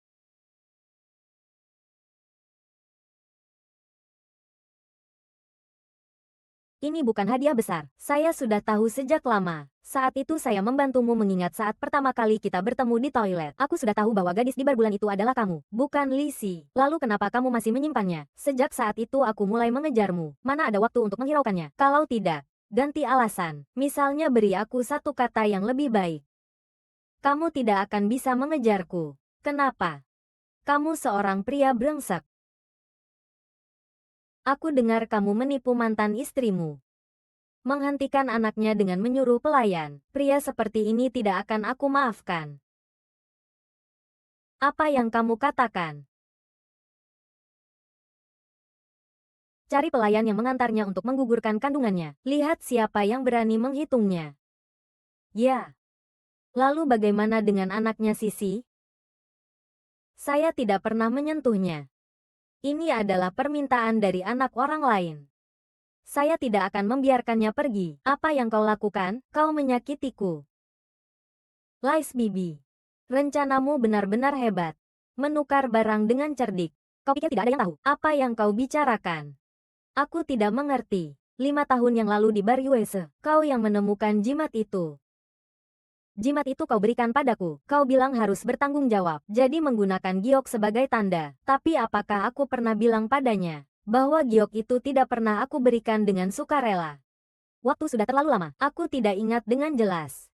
Ini bukan hadiah besar. Saya sudah tahu sejak lama. Saat itu saya membantumu mengingat saat pertama kali kita bertemu di toilet. Aku sudah tahu bahwa gadis di bar bulan itu adalah kamu, bukan Lisi. Lalu kenapa kamu masih menyimpannya? Sejak saat itu aku mulai mengejarmu. Mana ada waktu untuk menghiraukannya? Kalau tidak, ganti alasan. Misalnya beri aku satu kata yang lebih baik. Kamu tidak akan bisa mengejarku. Kenapa? Kamu seorang pria brengsek. Aku dengar kamu menipu mantan istrimu. Menghentikan anaknya dengan menyuruh pelayan. Pria seperti ini tidak akan aku maafkan. Apa yang kamu katakan? Cari pelayan yang mengantarnya untuk menggugurkan kandungannya. Lihat siapa yang berani menghitungnya. Ya. Lalu bagaimana dengan anaknya Sisi? Saya tidak pernah menyentuhnya. Ini adalah permintaan dari anak orang lain. Saya tidak akan membiarkannya pergi. Apa yang kau lakukan? Kau menyakitiku. Lais Bibi. Rencanamu benar-benar hebat. Menukar barang dengan cerdik. Kau pikir tidak ada yang tahu apa yang kau bicarakan? Aku tidak mengerti. 5 tahun yang lalu di bar Yuese, kau yang menemukan jimat itu. Jimat itu kau berikan padaku. Kau bilang harus bertanggung jawab. Jadi menggunakan giok sebagai tanda. Tapi apakah aku pernah bilang padanya bahwa giok itu tidak pernah aku berikan dengan sukarela? Waktu sudah terlalu lama. Aku tidak ingat dengan jelas.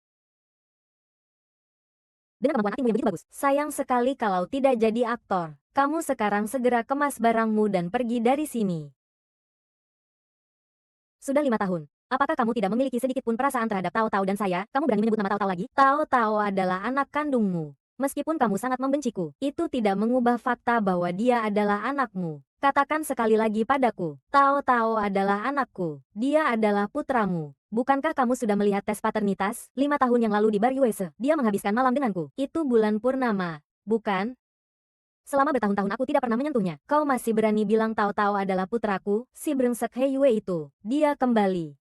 Dengan kemampuan aktingmu yang begitu bagus, sayang sekali kalau tidak jadi aktor. Kamu sekarang segera kemas barangmu dan pergi dari sini. Sudah 5 tahun. Apakah kamu tidak memiliki sedikit pun perasaan terhadap Tao Tao dan saya? Kamu berani menyebut nama Tao Tao lagi? Tao Tao adalah anak kandungmu. Meskipun kamu sangat membenciku, itu tidak mengubah fakta bahwa dia adalah anakmu. Katakan sekali lagi padaku, Tao Tao adalah anakku. Dia adalah putramu. Bukankah kamu sudah melihat tes paternitas? 5 tahun yang lalu di bar Yuese, dia menghabiskan malam denganku. Itu bulan purnama, bukan? Selama bertahun-tahun aku tidak pernah menyentuhnya. Kau masih berani bilang Tao Tao adalah putraku? Si brengsek He Yue itu. Dia kembali.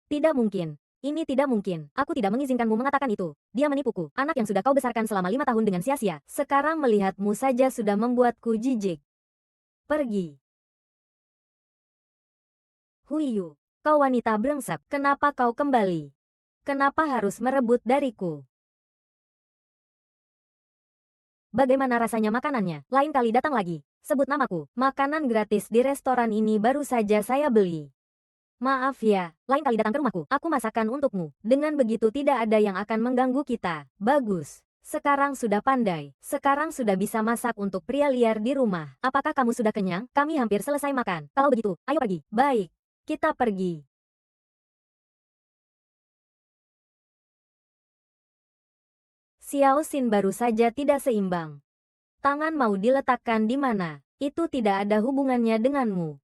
Tidak mungkin. Ini tidak mungkin. Aku tidak mengizinkanmu mengatakan itu. Dia menipuku. Anak yang sudah kau besarkan selama 5 tahun dengan sia-sia. Sekarang melihatmu saja sudah membuatku jijik. Pergi. Huiyu. Kau wanita brengsek. Kenapa kau kembali? Kenapa harus merebut dariku? Bagaimana rasanya makanannya? Lain kali datang lagi. Sebut namaku. Makanan gratis di restoran ini baru saja saya beli. Maaf ya, lain kali datang ke rumahku. Aku masakkan untukmu. Dengan begitu tidak ada yang akan mengganggu kita. Bagus. Sekarang sudah pandai. Sekarang sudah bisa masak untuk pria liar di rumah. Apakah kamu sudah kenyang? Kami hampir selesai makan. Kalau begitu, ayo pergi. Baik. Kita pergi. Xiao Xin baru saja tidak seimbang. Tangan mau diletakkan di mana? Itu tidak ada hubungannya denganmu.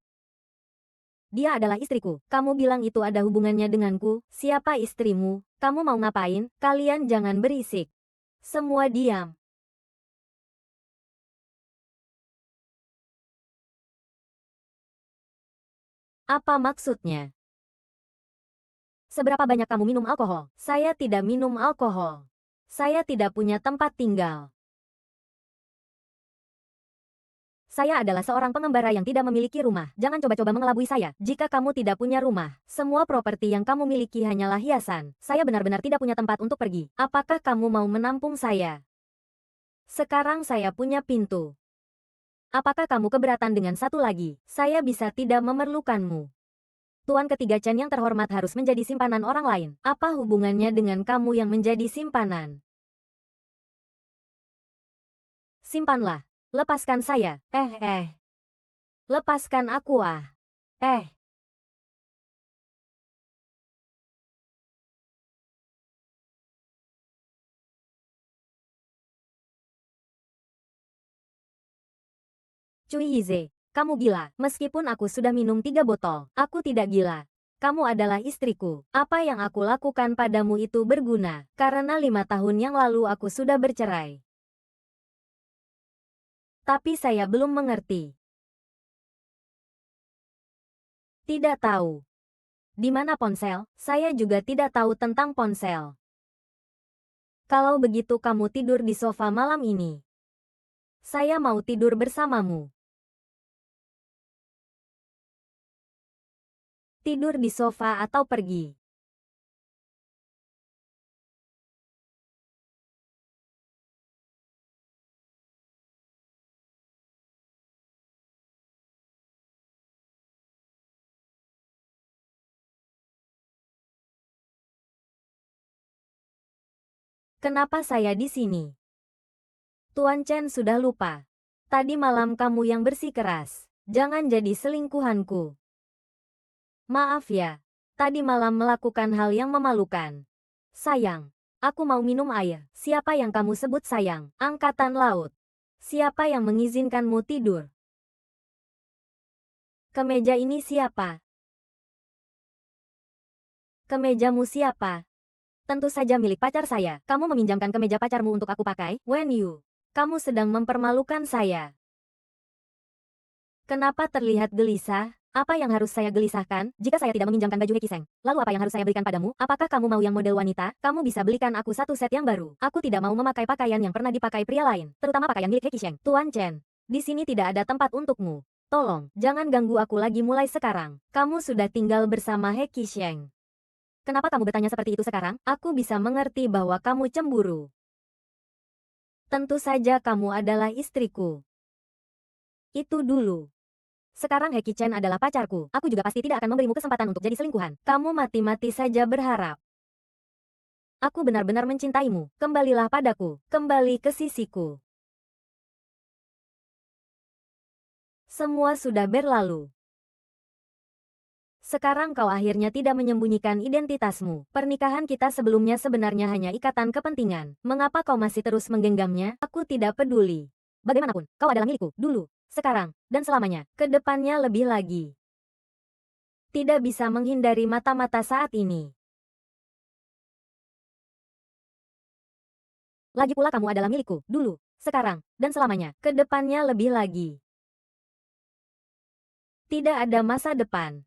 Dia adalah istriku. Kamu bilang itu ada hubungannya denganku. Siapa istrimu? Kamu mau ngapain? Kalian jangan berisik. Semua diam. Apa maksudnya? Seberapa banyak kamu minum alkohol? Saya tidak minum alkohol. Saya tidak punya tempat tinggal. Saya adalah seorang pengembara yang tidak memiliki rumah. Jangan coba-coba mengelabui saya. Jika kamu tidak punya rumah, semua properti yang kamu miliki hanyalah hiasan. Saya benar-benar tidak punya tempat untuk pergi. Apakah kamu mau menampung saya? Sekarang saya punya pintu. Apakah kamu keberatan dengan satu lagi? Saya bisa tidak memerlukanmu. Tuan ketiga Chen yang terhormat harus menjadi simpanan orang lain. Apa hubungannya dengan kamu yang menjadi simpanan? Simpanlah. Lepaskan saya. Lepaskan aku ah. Cui Yize, kamu gila. Meskipun aku sudah minum 3 botol, aku tidak gila. Kamu adalah istriku. Apa yang aku lakukan padamu itu berguna, karena 5 tahun yang lalu aku sudah bercerai. Tapi saya belum mengerti. Tidak tahu. Di mana ponsel? Saya juga tidak tahu tentang ponsel. Kalau begitu kamu tidur di sofa malam ini. Saya mau tidur bersamamu. Tidur di sofa atau pergi. Kenapa saya di sini? Tuan Chen sudah lupa. Tadi malam kamu yang bersikeras. Jangan jadi selingkuhanku. Maaf ya. Tadi malam melakukan hal yang memalukan. Sayang. Aku mau minum air. Siapa yang kamu sebut sayang? Angkatan laut. Siapa yang mengizinkanmu tidur? Kemeja ini siapa? Kemejamu siapa? Tentu saja milik pacar saya. Kamu meminjamkan kemeja pacarmu untuk aku pakai? Wen Yu. Kamu sedang mempermalukan saya. Kenapa terlihat gelisah? Apa yang harus saya gelisahkan? Jika saya tidak meminjamkan baju Heki Seng, lalu apa yang harus saya berikan padamu? Apakah kamu mau yang model wanita? Kamu bisa belikan aku satu set yang baru. Aku tidak mau memakai pakaian yang pernah dipakai pria lain, terutama pakaian milik Heki Seng. Tuan Chen, di sini tidak ada tempat untukmu. Tolong, jangan ganggu aku lagi mulai sekarang. Kamu sudah tinggal bersama Heki Sheng. Kenapa kamu bertanya seperti itu sekarang? Aku bisa mengerti bahwa kamu cemburu. Tentu saja kamu adalah istriku. Itu dulu. Sekarang Heki Chen adalah pacarku. Aku juga pasti tidak akan memberimu kesempatan untuk jadi selingkuhan. Kamu mati-mati saja berharap. Aku benar-benar mencintaimu. Kembalilah padaku. Kembali ke sisiku. Semua sudah berlalu. Sekarang kau akhirnya tidak menyembunyikan identitasmu. Pernikahan kita sebelumnya sebenarnya hanya ikatan kepentingan. Mengapa kau masih terus menggenggamnya? Aku tidak peduli. Bagaimanapun, kau adalah milikku. Dulu, sekarang, dan selamanya. Kedepannya lebih lagi. Tidak bisa menghindari mata-mata saat ini. Lagi pula kamu adalah milikku. Dulu, sekarang, dan selamanya. Kedepannya lebih lagi. Tidak ada masa depan.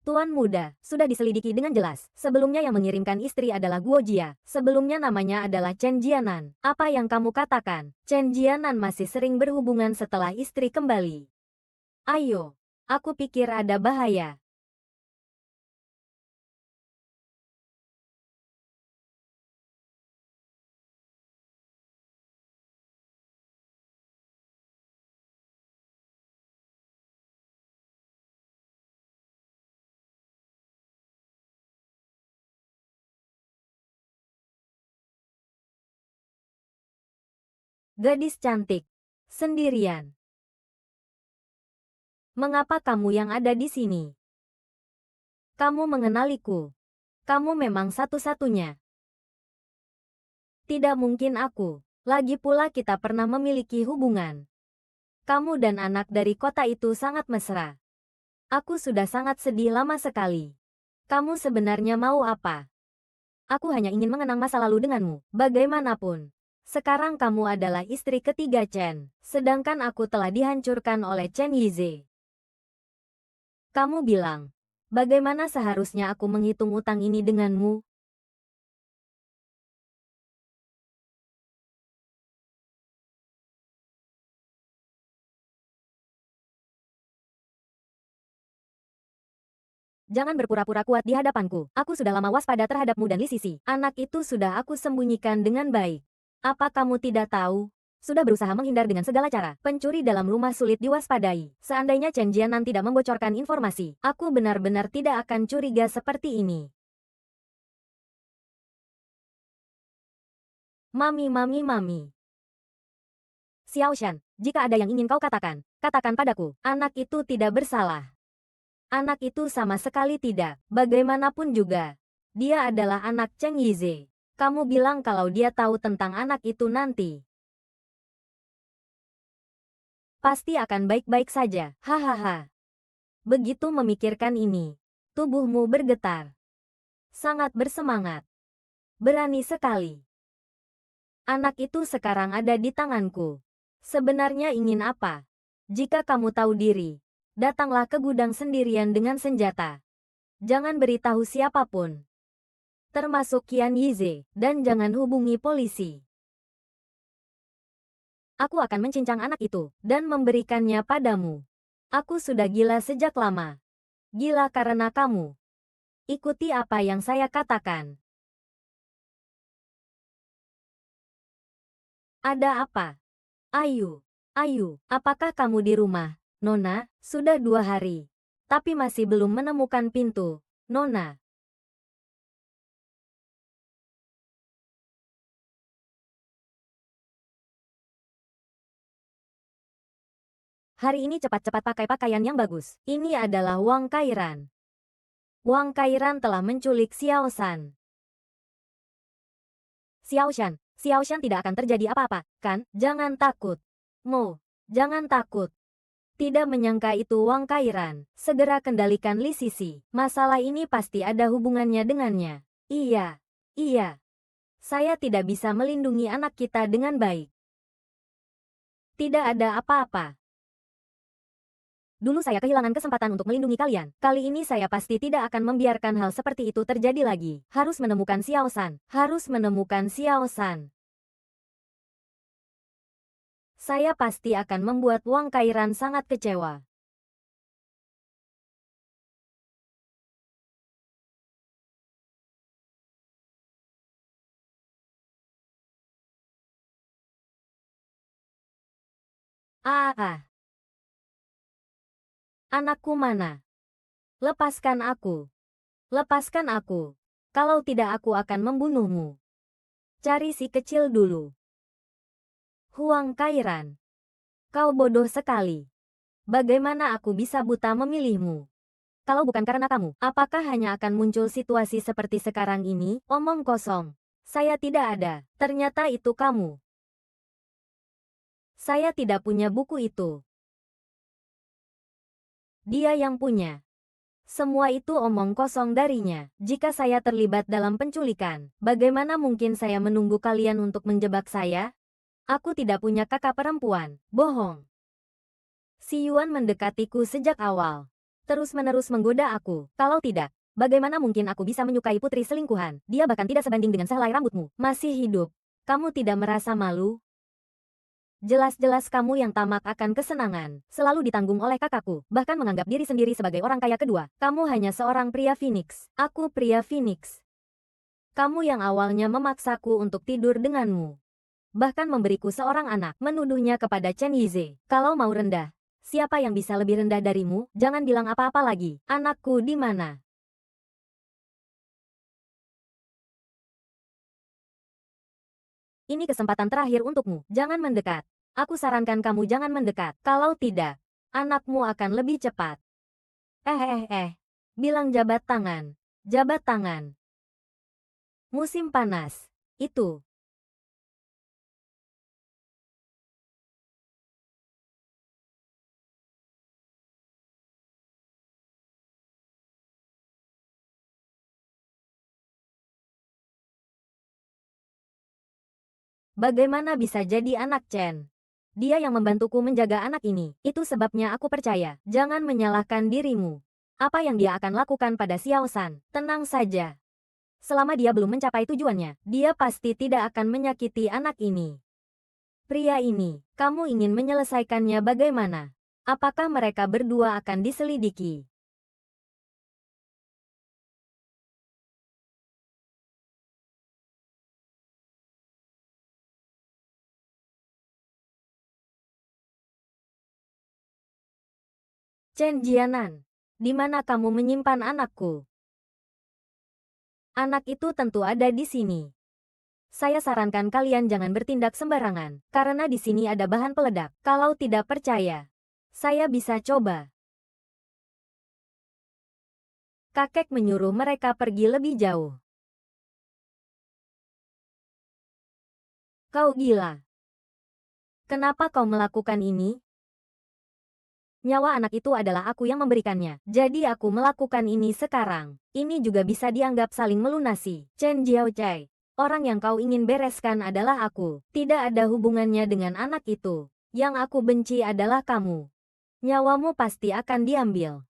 Tuan muda, sudah diselidiki dengan jelas. Sebelumnya yang mengirimkan istri adalah Guo Jia. Sebelumnya namanya adalah Chen Jianan. Apa yang kamu katakan? Chen Jianan masih sering berhubungan setelah istri kembali. Ayo, aku pikir ada bahaya. Gadis cantik. Sendirian. Mengapa kamu yang ada di sini? Kamu mengenaliku. Kamu memang satu-satunya. Tidak mungkin aku. Lagi pula kita pernah memiliki hubungan. Kamu dan anak dari kota itu sangat mesra. Aku sudah sangat sedih lama sekali. Kamu sebenarnya mau apa? Aku hanya ingin mengenang masa lalu denganmu. Bagaimanapun. Sekarang kamu adalah istri ketiga Chen. Sedangkan aku telah dihancurkan oleh Chen Yize. Kamu bilang, bagaimana seharusnya aku menghitung utang ini denganmu? Jangan berpura-pura kuat di hadapanku. Aku sudah lama waspada terhadapmu dan Li Sisi. Anak itu sudah aku sembunyikan dengan baik. Apa kamu tidak tahu? Sudah berusaha menghindar dengan segala cara. Pencuri dalam rumah sulit diwaspadai. Seandainya Chen Jianan tidak membocorkan informasi, aku benar-benar tidak akan curiga seperti ini. Mami, mami, mami. Xiao Shan, jika ada yang ingin kau katakan, katakan padaku. Anak itu tidak bersalah. Anak itu sama sekali tidak. Bagaimanapun juga, dia adalah anak Cheng Yize. Kamu bilang kalau dia tahu tentang anak itu nanti. Pasti akan baik-baik saja. Hahaha. Begitu memikirkan ini, tubuhmu bergetar. Sangat bersemangat. Berani sekali. Anak itu sekarang ada di tanganku. Sebenarnya ingin apa? Jika kamu tahu diri, datanglah ke gudang sendirian dengan senjata. Jangan beritahu siapapun, termasuk Qian Yize, dan jangan hubungi polisi. Aku akan mencincang anak itu, dan memberikannya padamu. Aku sudah gila sejak lama. Gila karena kamu. Ikuti apa yang saya katakan. Ada apa? Ayu, Ayu, apakah kamu di rumah? Nona, sudah 2 hari. Tapi masih belum menemukan pintu. Nona. Hari ini cepat-cepat pakai pakaian yang bagus. Ini adalah Wang Kairan. Wang Kairan telah menculik Xiao Shan. Xiao Shan tidak akan terjadi apa-apa, kan? Jangan takut. Mo, jangan takut. Tidak menyangka itu Wang Kairan. Segera kendalikan Li Sisi. Masalah ini pasti ada hubungannya dengannya. Iya. Iya. Saya tidak bisa melindungi anak kita dengan baik. Tidak ada apa-apa. Dulu saya kehilangan kesempatan untuk melindungi kalian. Kali ini saya pasti tidak akan membiarkan hal seperti itu terjadi lagi. Harus menemukan Xiao Shan. Harus menemukan Xiao Shan. Saya pasti akan membuat Wang Kairan sangat kecewa. Ah. Anakku mana? Lepaskan aku. Lepaskan aku. Kalau tidak aku akan membunuhmu. Cari si kecil dulu. Huang Kairan. Kau bodoh sekali. Bagaimana aku bisa buta memilihmu? Kalau bukan karena kamu, apakah hanya akan muncul situasi seperti sekarang ini? Omong kosong. Saya tidak ada. Ternyata itu kamu. Saya tidak punya buku itu. Dia yang punya. Semua itu omong kosong darinya. Jika saya terlibat dalam penculikan, bagaimana mungkin saya menunggu kalian untuk menjebak saya? Aku tidak punya kakak perempuan. Bohong. Si Yuan mendekatiku sejak awal. Terus-menerus menggoda aku. Kalau tidak, bagaimana mungkin aku bisa menyukai putri selingkuhan? Dia bahkan tidak sebanding dengan sehelai rambutmu. Masih hidup. Kamu tidak merasa malu? Jelas-jelas kamu yang tamak akan kesenangan, selalu ditanggung oleh kakakku, bahkan menganggap diri sendiri sebagai orang kaya kedua. Kamu hanya seorang pria Phoenix. Aku pria Phoenix. Kamu yang awalnya memaksaku untuk tidur denganmu. Bahkan memberiku seorang anak, menuduhnya kepada Chen Yize. Kalau mau rendah, siapa yang bisa lebih rendah darimu? Jangan bilang apa-apa lagi. Anakku di mana? Ini kesempatan terakhir untukmu. Jangan mendekat. Aku sarankan kamu jangan mendekat. Kalau tidak, anakmu akan lebih cepat. Bilang jabat tangan. Jabat tangan. Musim panas. Itu. Bagaimana bisa jadi anak Chen? Dia yang membantuku menjaga anak ini. Itu sebabnya aku percaya. Jangan menyalahkan dirimu. Apa yang dia akan lakukan pada Xiao Shan? Tenang saja. Selama dia belum mencapai tujuannya, dia pasti tidak akan menyakiti anak ini. Pria ini, kamu ingin menyelesaikannya bagaimana? Apakah mereka berdua akan diselidiki? Chen Jianan, di mana kamu menyimpan anakku? Anak itu tentu ada di sini. Saya sarankan kalian jangan bertindak sembarangan, karena di sini ada bahan peledak. Kalau tidak percaya, saya bisa coba. Kakek menyuruh mereka pergi lebih jauh. Kau gila. Kenapa kau melakukan ini? Nyawa anak itu adalah aku yang memberikannya, jadi aku melakukan ini sekarang. Ini juga bisa dianggap saling melunasi. Chen Jiaochai, orang yang kau ingin bereskan adalah aku. Tidak ada hubungannya dengan anak itu. Yang aku benci adalah kamu. Nyawamu pasti akan diambil.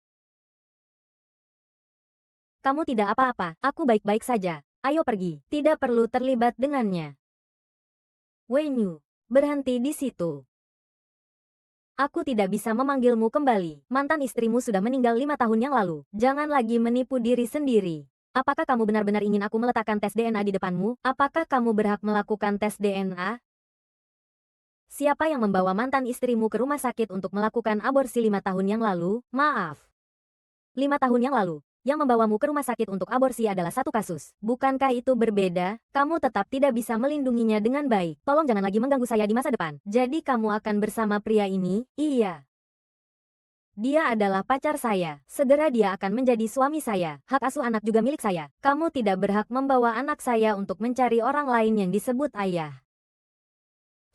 Kamu tidak apa-apa, aku baik-baik saja. Ayo pergi, tidak perlu terlibat dengannya. Wenyu, berhenti di situ. Aku tidak bisa memanggilmu kembali. Mantan istrimu sudah meninggal 5 tahun yang lalu. Jangan lagi menipu diri sendiri. Apakah kamu benar-benar ingin aku meletakkan tes DNA di depanmu? Apakah kamu berhak melakukan tes DNA? Siapa yang membawa mantan istrimu ke rumah sakit untuk melakukan aborsi 5 tahun yang lalu? Maaf. 5 tahun yang lalu. Yang membawamu ke rumah sakit untuk aborsi adalah satu kasus. Bukankah itu berbeda? Kamu tetap tidak bisa melindunginya dengan baik. Tolong jangan lagi mengganggu saya di masa depan. Jadi kamu akan bersama pria ini? Iya. Dia adalah pacar saya. Segera dia akan menjadi suami saya. Hak asuh anak juga milik saya. Kamu tidak berhak membawa anak saya untuk mencari orang lain yang disebut ayah.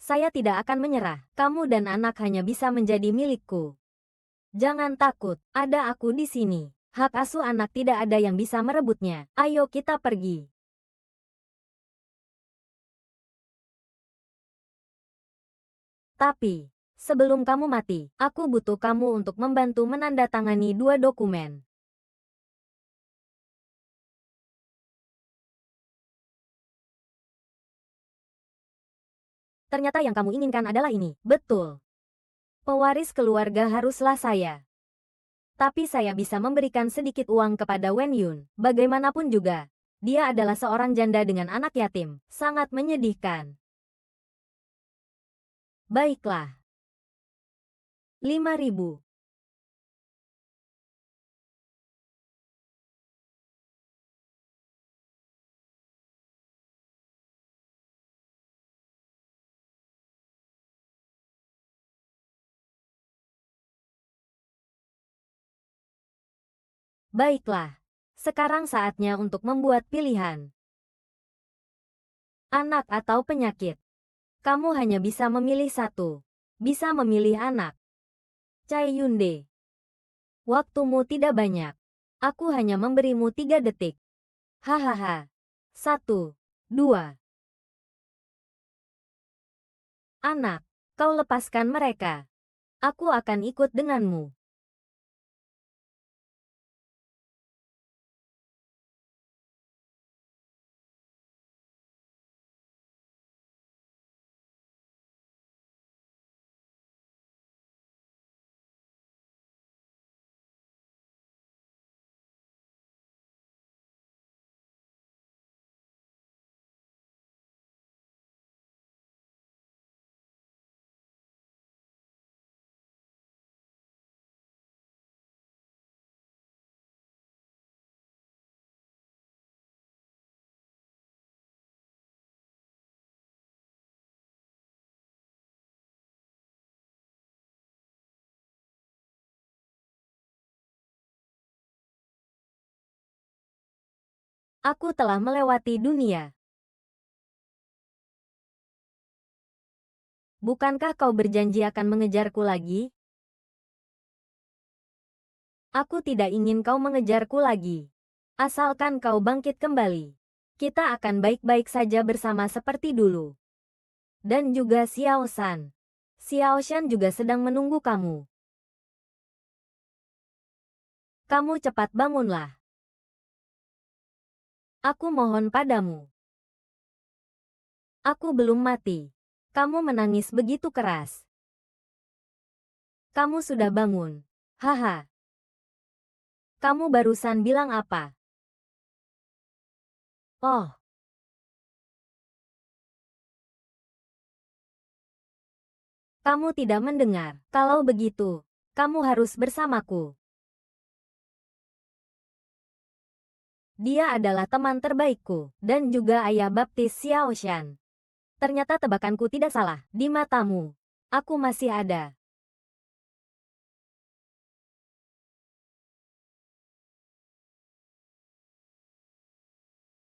Saya tidak akan menyerah. Kamu dan anak hanya bisa menjadi milikku. Jangan takut, ada aku di sini. Hak asuh anak tidak ada yang bisa merebutnya. Ayo kita pergi. Tapi, sebelum kamu mati, aku butuh kamu untuk membantu menandatangani 2 dokumen. Ternyata yang kamu inginkan adalah ini. Betul. Pewaris keluarga haruslah saya. Tapi saya bisa memberikan sedikit uang kepada Wen Yun. Bagaimanapun juga, dia adalah seorang janda dengan anak yatim. Sangat menyedihkan. Baiklah. 5.000. Baiklah. Sekarang saatnya untuk membuat pilihan. Anak atau penyakit. Kamu hanya bisa memilih satu. Bisa memilih anak. Cai Yunde. Waktumu tidak banyak. Aku hanya memberimu 3 detik. Hahaha. 1, 2. Anak, kau lepaskan mereka. Aku akan ikut denganmu. Aku telah melewati dunia. Bukankah kau berjanji akan mengejarku lagi? Aku tidak ingin kau mengejarku lagi. Asalkan kau bangkit kembali. Kita akan baik-baik saja bersama seperti dulu. Dan juga Xiao San. Xiao Shan juga sedang menunggu kamu. Kamu cepat bangunlah. Aku mohon padamu. Aku belum mati. Kamu menangis begitu keras. Kamu sudah bangun. Haha. Kamu barusan bilang apa? Oh, kamu tidak mendengar. Kalau begitu, kamu harus bersamaku. Dia adalah teman terbaikku, dan juga ayah baptis Xiao Shan. Ternyata tebakanku tidak salah. Di matamu, aku masih ada.